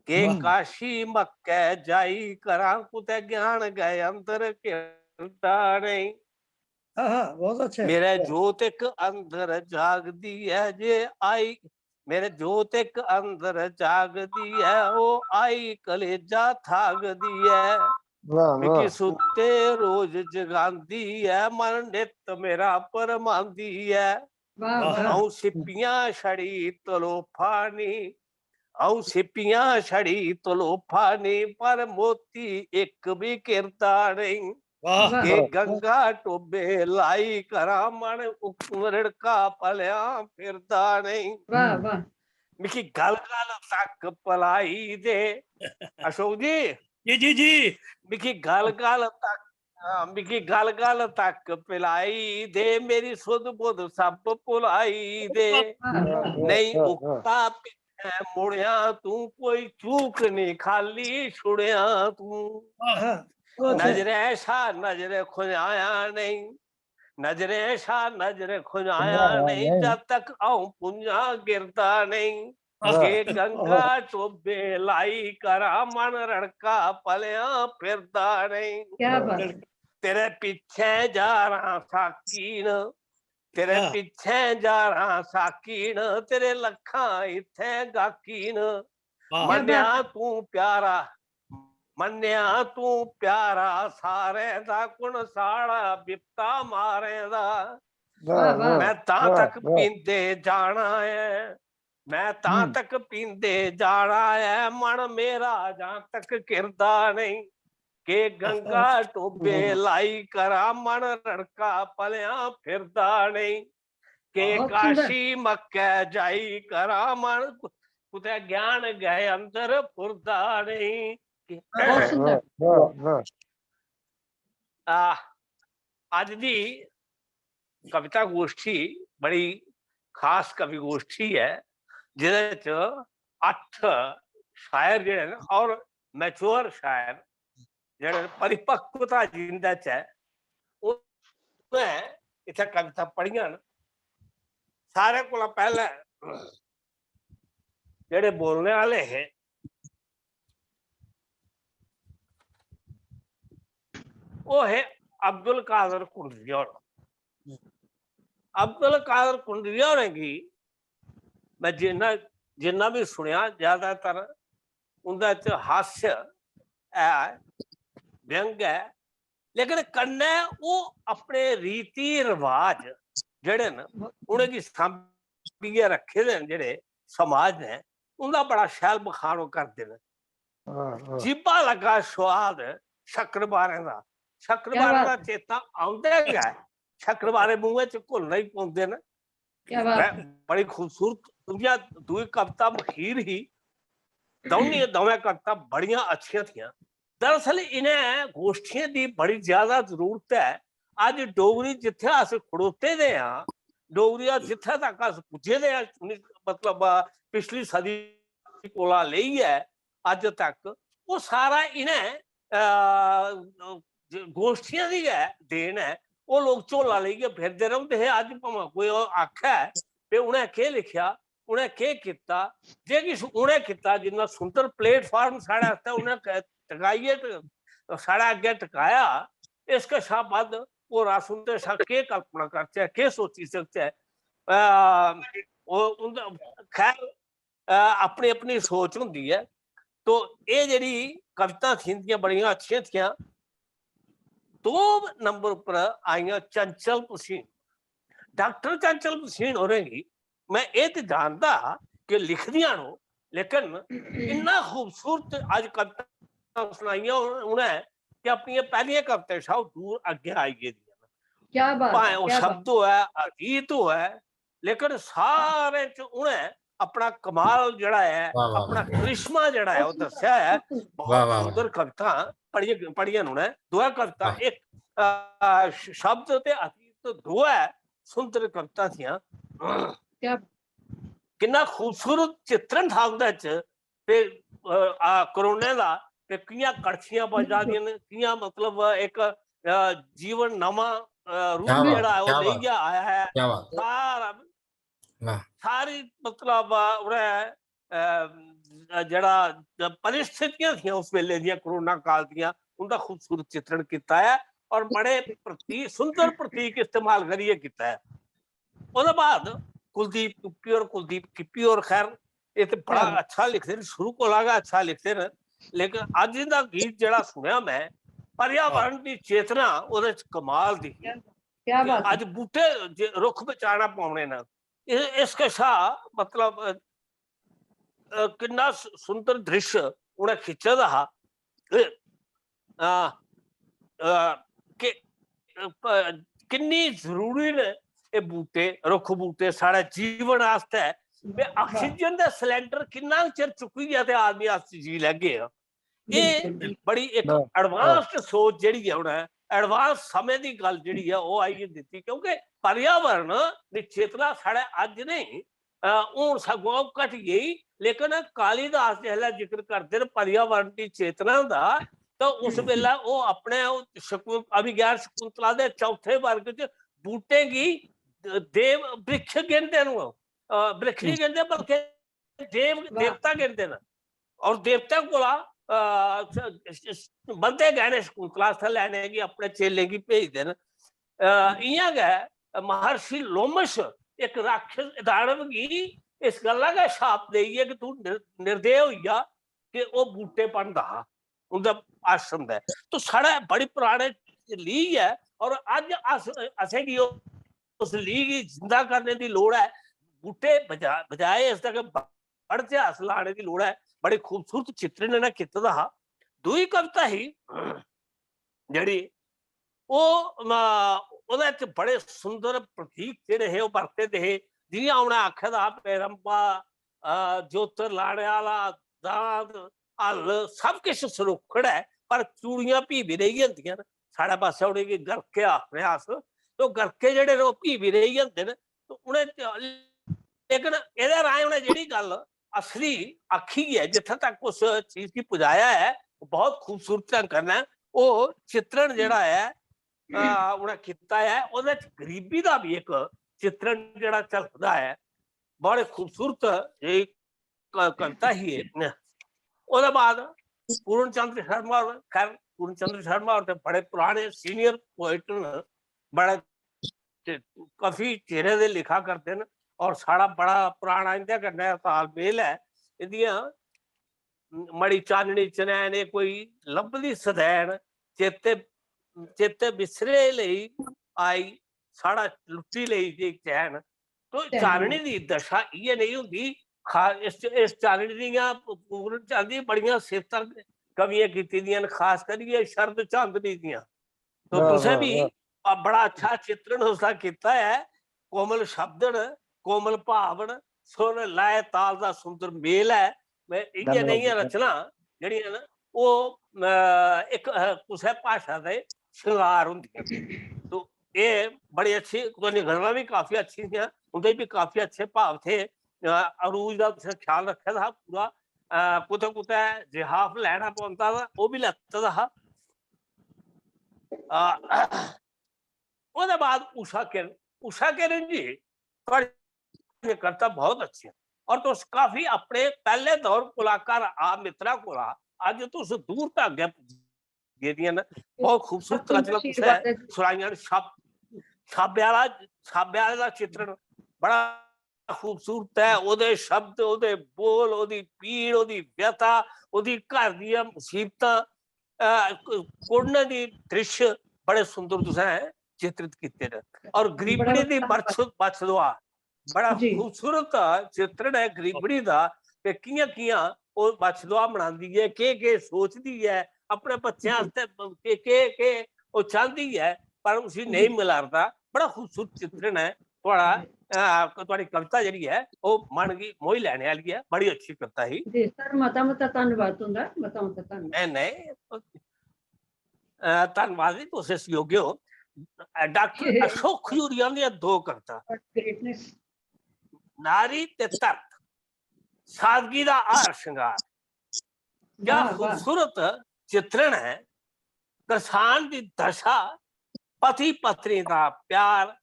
के काशी मक्के जाई करा कुते ज्ञान गए अंदर किरदा नहीं। बहुत अच्छा। मेरे जोत एक अंदर जागदी है जे आई, मेरे जोत एक अंदर जागदी है वो आई कलेजा थागदी है। मिकी सुते रोज जगांदी है मन नित मेरा परमांदी है। आऊं सिपियां छड़ी तलोफानी, आऊं सिपियां छड़ी तलोफानी, पर मोती एक भी किरदा नहीं। के गंगा टोबे लाई करा मन रड़का पलिया फिरदा नहीं। मिकी गल गल तक पलाई दे अशोक जी मिकी गल गल तक पिलाई दे, मेरी सुध बुध सब भुलाई दे। नहीं उक्ता पिछे मुड़िया तू कोई चूक नहीं खाली छुड़िया तू। नजरे शाह नजरे खुजाया नहीं, नजरे शाह नजरे खुजाया नहीं, जब तक आऊं पुंजा गिरदा नहीं। के गंगा टोबे लाई करा मन रड़का पलिया फिरदा नहीं। तेरे पीछे जा रहा साकीन, तेरे पीछे जा रहा साकीन, तेरे लखा इथे गाकीन। मन्या तू प्यारा, मन्या तू प्यारा सारे दा कुण साड़ा बिपता मारे दा। मैं ता तक पींदे जाना है, मैं ता तक पींदे जाना है, मन मेरा जहां तक किरदा नहीं। के गंगा टोबे लाई करा मन रड़का पलिया फिरदा नहीं। के काशी मक्के जाई करा मन कुते ज्ञान गए अंदर फुरदा नहीं। आज दी कविता गोष्ठी बड़ी खास कवि गोष्ठी है, जिहदे च 8 शायर जिहड़े ने और मैच्योर शायर जिहड़े परिपक्वता जिंदे च है, उन्हें इत्थे कविता पढ़ियां। सारे कोला पहले जिहड़े बोलने वाले है वो है अब्दुल कादर कुंडलिया। अब्दुल कादर कुंडलिया की मैं जिन्ना भी सुनिया ज्यादातर उनका च हास्य है, व्यंग है, लेकिन कन्नै वो अपने रीति रिवाज जेड़े न उन्हें सांभिए रखे दे जेड़े समाज ने उनका बड़ा शैल बखान करते हैं। जीबा लगा स्वाद शक्करबारे का, शक्करबारे का चेता आउंदा है, शक्करबारे मुंह च घुलना ही पौंदे न। बड़ी खूबसूरत दुनिया दुई कविता मखीर ही, दोवें कविता बड़िया अच्छिया थियां। दरअसल इन्हें गोष्ठियों की बड़ी ज्यादा जरूरत है। अज डोगरी जिथे अस खड़ोते दे हां, डोगरी जिथे तक अस पुजे दे, मतलब पिछली सदी कोला लेइयै अज तक वो सारा इन्हें गोष्ठियां दी है देन है। वो लोग झोला लेइयै फिरदे रौंदे है। अज भावें कोई आखे भी उन्हें के लिखिया, उन्हें के किता, जे किश उन्हें किता, जिन्ना सुंदर प्लेटफार्म साढ़े आस्ते उन्हें टकाइए साढ़े अगे टकाया, इस कशा बद होर अस उंदे शा केह् कल्पना करचै, केह् सोची सकचै। खैर अपनी अपनी सोच होंदी है। तो ये जेह्ड़ी कविता थी इंदियां बड़ियां अच्छियां थियां। 2 नंबर पर आईयां चंचल भसीन। डॉक्टर चंचल भसीन होरेंगी मैं ये तो जानता कि लिखदियां नो, लेकिन इन्ना खूबसूरत अज कविता सुनाइयां उन्हें कि अपनी पहलियां कविता शा दूर अगे आई गेदी। क्या बात भाएं है, वो क्या बात शब्द होऐ, गीत होऐ, लेकिन सारे च उन्हें अपना कमाल जड़ा है, वाह वाह अपना वाह करिश्मा जड़ा है वो दस्या है। वाह बहुत वाह सुंदर कविता पढ़ियां उन्हें। दो कविता, वाह एक शब्द ते अतीत, दो है सुंदर कविता थियां। क्या किन्ना खूबसूरत चित्रण था उहदे च ते कोरोना दा ते कियां कड़छियां बजा दियां ने, कियां मतलब एक जीवन नवा रूप क्या बात, जेड़ा है वो क्या बात, लेइया आया है। क्या बात, सारा वाह सारी मतलब उन्हें जड़ा परिस्थितियां थी उस वेले दियां कोरोना काल दियां, उनका खूबसूरत चित्रण किया है और बड़े प्रतीक सुंदर प्रतीक इस्तेमाल करिए किया है। उसके बाद कुलदीप किप्पी और खैर ये तो बड़ा अच्छा लिखते हैं, शुरू को लगा अच्छा लिखते हैं, लेकिन अज इहदा गीत जड़ा सुनिया मैं, पर्यावरण की चेतना उहदे च कमाल दी। क्या बात है। अज बूटे रुख बचाना पाने न, इस कशा मतलब किन्ना सुंदर दृश्य उन्हें खिंचे दा हा कि किन्नी जरूरी ने ये बूटे रुख बूटे साढ़े जीवन आस्ते। ऑक्सीजन दे सिलेंडर किन्ना चिर चुकिया ते आदमी अस जी लैगे। ये बड़ी एक एडवांस्ड सोच जिहड़ी है उन्हें एडवांस समय की गल जिहड़ी है वो आई दी, क्योंकि पर्यावरण की चेतना साढ़े अज नहीं हूँ सगों घट गई। लेकिन कालीदास जिसले जिक्र करते पर्यावरण की चेतना का, तो उस वेला वो अपने अभिज्ञान शकुंतला दे चौथे वर्ग च बूटे की देव वृक्ष गिनते वृक्ष नहीं गिनते बल्कि देवता गिनते न। और देवता कोला बंदे गए ने शकुंतला आस्ते लैने की अपने चेले की भेज देन। इयां गै महर्षि लोमश एक राक्षस दानव की इस गल्ला का शाप देइए कि तू निर्दय होई जा कि वो बूटे पढ़दा हा उनका आश्रम दा। तो साढ़ा बड़ी पुराने ली है और अज असेंगी उस ली की जिंदा करने की लोड़ है। बूटे बजाए इस तक बढ़ इतिहास लाने की लोड़ है। बड़ी खूबसूरत चित्रण इन्हें किता दा हा। दूई कविता ही जड़ी ਉਹਦੇ ਚ बड़े सुंदर प्रतीक ਜਿਹੜੇ ਹੈ ਉਹ ਵਰਤੇ ਹੈ। ਜਿਵੇਂ ਉਹਨੇ ਆਖਿਆ ਦਾ ਪੈਰੰਪਾ ਜੋਤਰ ਲਾਣੇ ਵਾਲਾ ਦਾਦ ਹਲ सब कुछ सुरुखड़ है, पर चूड़ियां भी रही ਹੁੰਦੀਆਂ ਨੇ साढ़े पासे ਉਹਨੇ ਕੀ ਗਰਕੇ ਆਖਦੇ ਆਸ। तो गरके ਜਿਹੜੇ ਨੇ ਉਹ भी रही ਹੁੰਦੇ ਨੇ। तो ਉਹਨੇ लेकिन ਇਹਦੇ ਰਾਏ ਉਹਨੇ ਜਿਹੜੀ ਗੱਲ असली आखी है जिथे तक उस चीज की पुजाया है बहुत खूबसूरत ढंग करना है। वो चित्रण जड़ा है उन्हें किया है, ਉਹਦੇ ਚ गरीबी का भी एक चित्रण जड़ा चलता है। बड़े खूबसूरत एक कविता ही है। उसके बाद पूर्ण चंद्र शर्मा, खैर पूर्ण चंद्र शर्मा और बड़े पुराने सीनियर पोइट बड़े काफी चेहरे दे लिखा करते हैं और साड़ा बड़ा पुराना इंदे कन्नै तालमेल है। इंदियां मड़ी चाननी चनैन कोई लभदी सदैन चेते चेते बिसरे लई आई साड़ा लुट्टी लई जी चैन। तो चाननी दी दशा ये नहीं हुंदी। इस चाननी दियां पूर्ण चंद दी बड़ियां सिफतां कवियां कीती दियां खास करिए शरद चांदनी दियां। तो तुसें भी बड़ा अच्छा चित्रण उसका किया है। कोमल शब्दन कोमल भावन सुर लय ताल का सुंदर मेल है। मैं इ'यै नेहियां रचना जेहड़ियां न वो एक कुसै भाशा दे श्रृंगार होंदियां। तो ये बड़ी अच्छी गल्लां भी काफी अच्छी थी, उनके भी काफी अच्छे भाव थे। अरूज का तुसें ख्याल रखे दा पूरा, कुतै कुतै जिहाफ लैना पौंदा था वो भी लैता दा हा। उसके बाद उषा किरण जी करता बहुत अच्छी और तुस काफी अपने पहले दौर कोलाकार आ मित्रा कोला अज तुस दूर तक ਜਿਹੜੀਆਂ ਨਾ ਬਹੁਤ ਖੂਬਸੂਰਤ ਰਚਨਾ ਹੈ ਸੁਣਾਈਆਂ। ਛਾਬੇ ਵਾਲੇ ਦਾ ਚਿੱਤਰਣ ਬੜਾ ਖੂਬਸੂਰਤ ਹੈ। ਉਹਦੇ ਸ਼ਬਦ, ਉਹਦੇ ਬੋਲ, ਉਹਦੀ ਪੀੜ, ਉਹਦੀ ਵਿਅਥਾ, ਉਹਦੀ ਘਰ ਦੀਆਂ ਮੁਸੀਬਤਾਂ, ਕੋੜਨੇ ਦੀ ਦ੍ਰਿਸ਼ ਬੜੇ ਸੁੰਦਰ ਤੁਸੀਂ ਚਿੱਤਰਿਤ ਕੀਤੇ ਨੇ। ਔਰ ਗਰੀਬੜੀ ਦੀ ਬਚਦੁਆ ਬੜਾ ਖੂਬਸੂਰਤ ਚਿੱਤਰਣ ਹੈ ਗਰੀਬੜੀ ਦਾ, ਕਿ ਕਿਆਂ ਉਹ ਬਚਦੁਆ ਬਣਾਉਂਦੀ ਹੈ, ਕਿ ਸੋਚਦੀ ਹੈ ਆਪਣੇ ਬੱਚਿਆਂ ਵਾਸਤੇ, ਕਿ ਉਹ ਚਾਹੁੰਦੀ ਹੈ ਪਰ ਉਸੇ ਨਹੀਂ ਮਿਲਦਾ। ਬੜਾ ਖੂਬਸੂਰਤ ਚਿੱਤਰਣ ਹੈ ਤੁਹਾਡੀ ਕਵਿਤਾ ਜਿਹੜੀ ਹੈ ਉਹ ਮਨ ਗਈ ਮੋਹ ਲੈਣੇ ਵਾਲੀ ਹੈ। ਬੜੀ ਅੱਛੀ ਕਵਿਤਾ ਹੀ ਜੀ ਸਰ। ਮਤਾ ਧੰਨਵਾਦ ਹੁੰਦਾ ਨਹੀਂ ਧੰਨਵਾਦ ਨਹੀਂ, ਤੁਸੀਂ ਸਹਿਯੋਗੀ ਹੋ। ਡਾਕਟਰ ਅਸ਼ੋਕ ਖਜੂਰੀਆ ਦੀਆਂ ਦੋ ਕਵਿਤਾ, ਨਾਰੀ ਤੇ ਧਰਤ, ਸਾਦਗੀ ਦਾ ਹਾਰ ਸ਼ਿੰਗਾਰ। ਕਿਆ ਖੂਬਸੂਰਤ ਚਿੱਤਰਣ ਹੈ ਕਿਸਾਨ ਦੀ ਦਸ਼ਾ, ਪਤੀ ਪਤਨੀ ਦਾ ਪਿਆਰ,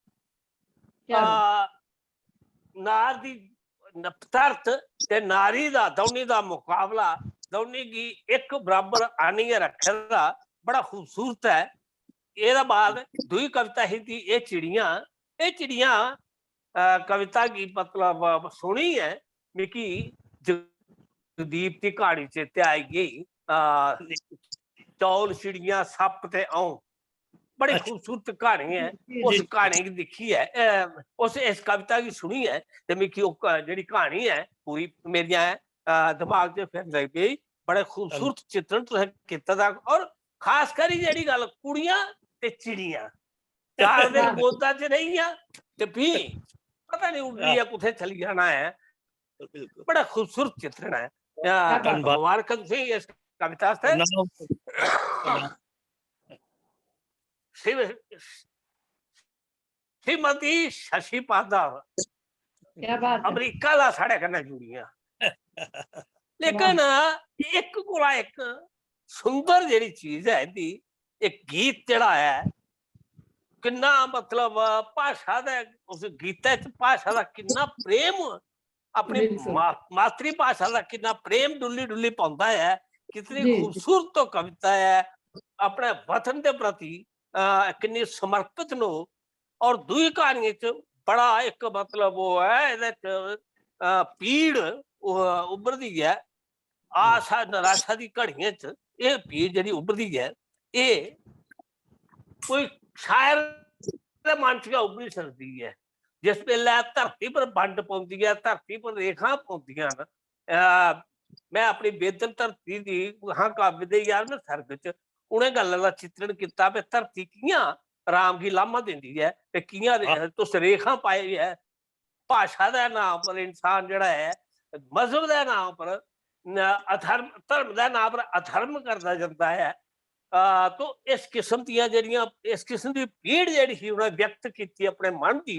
ਨਾਰ ਦੀ ਧਰਤ ਤੇ ਨਾਰੀ ਦਾ ਦੋਨੀ ਦਾ ਮੁਕਾਬਲਾ, ਦੋਨੀ ਕੀ ਇੱਕ ਬਰਾਬਰ ਆਨੀਏ ਰੱਖਣ ਦਾ ਬੜਾ ਖੂਬਸੂਰਤ ਹੈ। ਇਹਦਾ ਬਾਅਦ ਦੂਈ ਕਵਿਤਾ ਹੀ थी ਇਹ चिड़िया कविता की मतलब सुनी है मिकी जगदीप की कहानी चेते आई गई। चौल चिड़िया सप ते आऊं, बड़ी खूबसूरत कहानी है। उस कहानी की दिखी है, उस इस कविता की सुनी है ते मिकी जी कहानी है पूरी मेरिया दिमाग च फिर लग गई। बड़े खूबसूरत चित्रण तुसें कीता दा। और खास करी जी गल कुड़ियां ते चिड़ियां, 4 दिन गोदा च रही ते भी पता नहीं उड़नी है कुछ चली जाना है। बड़ा खूबसूरत चित्रण है। मुबारक इस कविता श्रीमती शशि पादार अमरीका दा साढ़े कन्नै जुड़ियां, लेकिन एक कोला एक सुंदर जेड़ी चीज है दी एक गीत जड़ा है किन्ना मतलब भाषा दा, उस गीते च भाषा दा किन्ना प्रेम, अपनी मातृ भाषा दा किन्ना प्रेम डुल्ली डुल्ली पाउंदा है। कितनी खूबसूरत तो कविता है, अपने वतन के प्रति किन्नी समर्पित नो। और दुई कहानी च बड़ा एक मतलब वो है पीड़ उभरदी है, आशा निराशा की घड़ियां च ये पीड़ जिहड़ी उभरदी है, ये कोई शायर दे मन च उभरी सकती है। जिस वेले धरती पर बंड पौंदी है, धरती पर रेखा पौंदियां न। मैं अपनी बेदन धरती दी हाँ काव्य दे यार मैं सर्ग च उन्हें गल्लां दा चित्रण किया भी धरती कियां राम की लामा देंदी है ते कियां तुस रेखा पाई है। भाषा दे नाम पर इंसान जिहड़ा है, मजहब दे नाम पर अधर्म, धर्म दे नाम पर अधर्म करता जाता है। तो इस किस्म दियां जेहड़ियां इस किस्म की पीड़ जिहड़ी ही उन्हें व्यक्त की अपने मन की,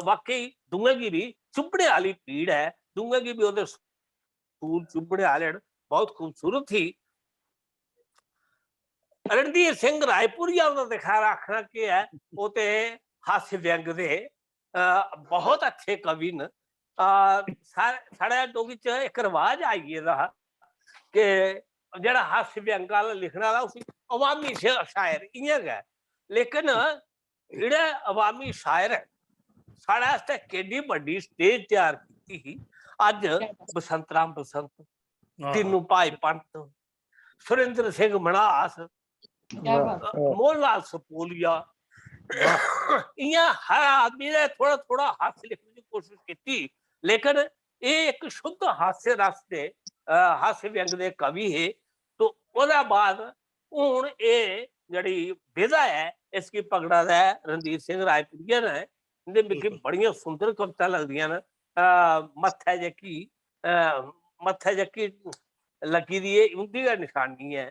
वाकई दूंगे की भी चुभने वाली पीड़ है। दूंगे की भी उहदे सूल चुभने वाले बहुत खूबसूरत थी। रणधीर सिंह रायपुरिया का दिखा रखना क्या है, वो तो हास्य व्यंग दे बहुत अच्छे कवि न। साढ़े डोगरी च एक रिवाज आई गेदा कि जेड़ा हास्य व्यंग वाला लिखने वाला उसी अवामी शायर इ'यां गै। लेकिन जेह्ड़े अवामी शायर है साढ़े आस्तै केड्डी बड्डी स्टेज तैयार की ही। अज बसंत राम बसंत, तीनू भाई पंत, सुरेंद्र सिंह मनास, मोहन लाल सपोलिया, इ'यां हर आदमी ने थोड़ा थोड़ा हास्य लिखने की कोशिश की। लेकिन ये एक शुद्ध हास्य रस दे हास्य व्यंग दे कवि है। तो ओहदे बाद हुण ये जिहड़ी विधा है इसकी पगड़ा है रणधीर सिंह रायपुरिया ने। इहदे मिगी बड़ियां सुंदर कविता लगदियां न। मत्थे जक्की लगी दी है उंदी गै निशानी है।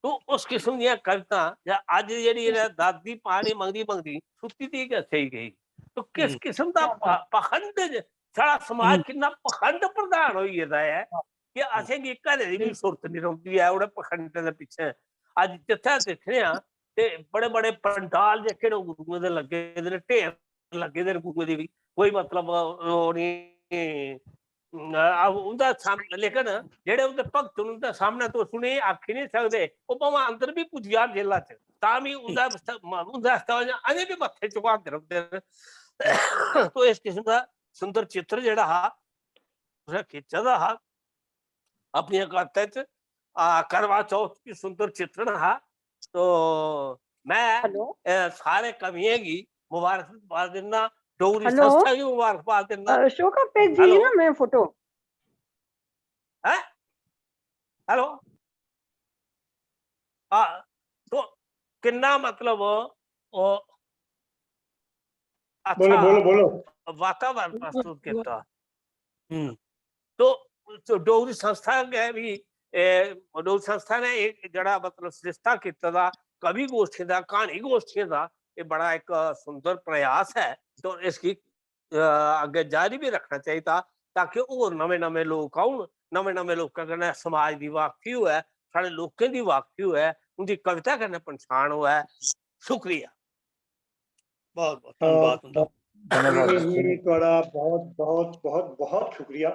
तो उस किस्म दियां कविता अज जिहड़ी दादी पानी मंगदी मंगदी सुत्ती दी गै सही गई। तो किस किस्म का पखंड सारा समाज कितना पखंड प्रधान हो गेदा है कि असेंगी घरे दी भी सुरत नहीं रौंदी है उहदे पखंड दे पिछे। अज जिथे दिखने ते बड़े बड़े पंडाल जेह्के न गुरुएं दे लगे दे, ढेर लगे दे गुरुएं दे भी कोई मतलब ਉਹਦਾ ਲੇਕਿਨ ਜਿਹੜੇ ਉਹਦੇ ਭਗਤ ਨੂੰ ਤਾਂ ਸਾਹਮਣੇ ਤੋਂ ਸੁਣੇ ਆਖ ਨਹੀਂ ਸਕਦੇ, ਉਹ ਭਾਵੇਂ ਅੰਦਰ ਵੀ ਪੁੱਜਿਆ ਜੇਲਾ ਚ ਤਾਂ ਵੀ ਉਹਦਾ ਅਜੇ ਵੀ ਮੱਥੇ ਚੁਕਾਉਂਦੇ ਰਹਿੰਦੇ ਨੇ। ਤੋ ਇਸ ਕਿਸਮ ਦਾ ਸੁੰਦਰ ਚਿੱਤਰ ਜਿਹੜਾ ਹਾ ਉਸੇ ਖਿੱਚਾ ਦਾ ਹਾ अपनी करते करवा चौथ की सुंदर चित्रण हा। तो मैं सारे कवियों की मुबारकबाद देना, डोगरी संस्था की मुबारकबाद देना। अशोक आप भेज दीजिए ना मैं फोटो। है हेलो तो किन्ना मतलब ओ बोलो बोलो बोलो वातावरण प्रस्तुत किया। तो डोगरी संस्था के भी डोगरी संस्था ने एक जड़ा मतलब सृष्टा किया कवि गोष्ठी का कहानी गोष्ठी का ये बड़ा एक सुंदर प्रयास है। तो इसकी आगे जारी भी रखना चाहिए था ताकि और नवे नवे लोग आउन, नवे नवे लोग कन्नै समाज की वाकफी है, सारे लोगों की वाकफी है, उनकी कविता कन्नै पहचान है। शुक्रिया, बहुत बहुत धन्यवाद, बहुत बहुत बहुत बहुत शुक्रिया।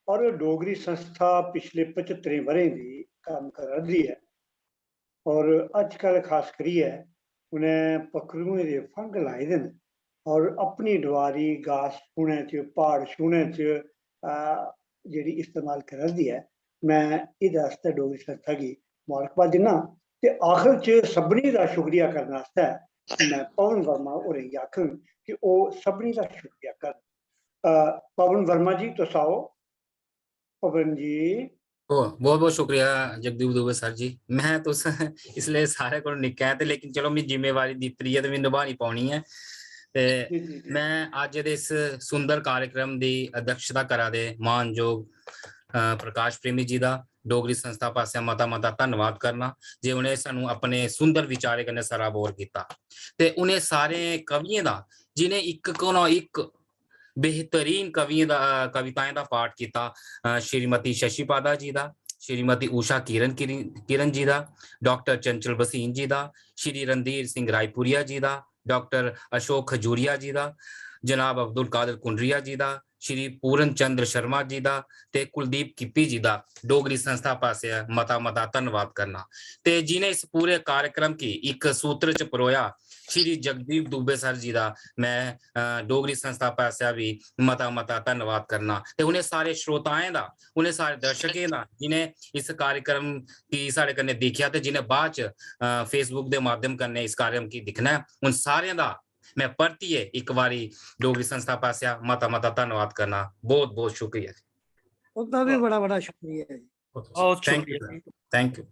और डोगरी संस्था पिछले 75 वरे भी काम कर रही है और अजकल खास करिए उन्हें पखरुएं दे फंग लाए दे और अपनी डवारी गास छूने च पहाड़ छूने च जेह्ड़ी इस्तेमाल कर रही है। मैं इहदे आस्तै डोगरी संस्था की मुबारकबाद दिन्ना ते आखिर च सभनीं दा शुक्रिया करने आस्तै मैं पवन वर्मा होरें गी आखङ कि ओह् सभनीं दा शुक्रिया करन। पवन वर्मा जी तुस आओ। पवन जी बहुत बहुत शुक्रिया जगदीप दुबे सर जी। मैं तो इसलिए सारे को निक्का है लेकिन चलो मेरी जिम्मेवारी दित्ती है तो मैं निभानी पौनी है। ते मैं अज दे इस सुंदर कार्यक्रम की अध्यक्षता करा दे मानयोग प्रकाश प्रेमी जी का डोगरी संस्था पास मता मता धन्यवाद करना जे उन्हें सानू अपने सुंदर विचारे कन्नै सराबोर किया ते उन्हें सारे कवियों का जिन्हें एक कोना एक बेहतरीन कविताएं का पाठ किया। श्रीमती शशिपादा जी का, श्रीमती उषा किरण जी का, डॉक्टर चंचल बसीन जी का, श्री रणधीर सिंह रायपुरिया जी का, डॉक्टर अशोक खजूरिया जी का, जनाब अब्दुल कादिर कुंडरिया जी का, श्री पूरन चंद्र शर्मा जी का ते कुलदीप किप्पी जी का डोगरी संस्था पास मता मता धन्यवाद करना ते जिन्हें इस पूरे कार्यक्रम की एक सूत्र च परोया श्री जगदीप दुबे सर जी का मैं डोगरी संस्था पास भी मता मता धन्यवाद करना ते उन्हें सारे श्रोताएं का, उन्हें सारे दर्शकों का जिन्हें इस कार्यक्रम की साढ़े कन्नै देखिया ते जिन्हें बाद च फेसबुक के माध्यम कन्नै इस कार्यक्रम की दिखना है उन सारे का मैं परतिए एक बारी डोगरी संस्था पास मता मता धन्यवाद करना। बहुत बहुत शुक्रिया। उसका भी बड़ा बड़ा शुक्रिया। Thank you.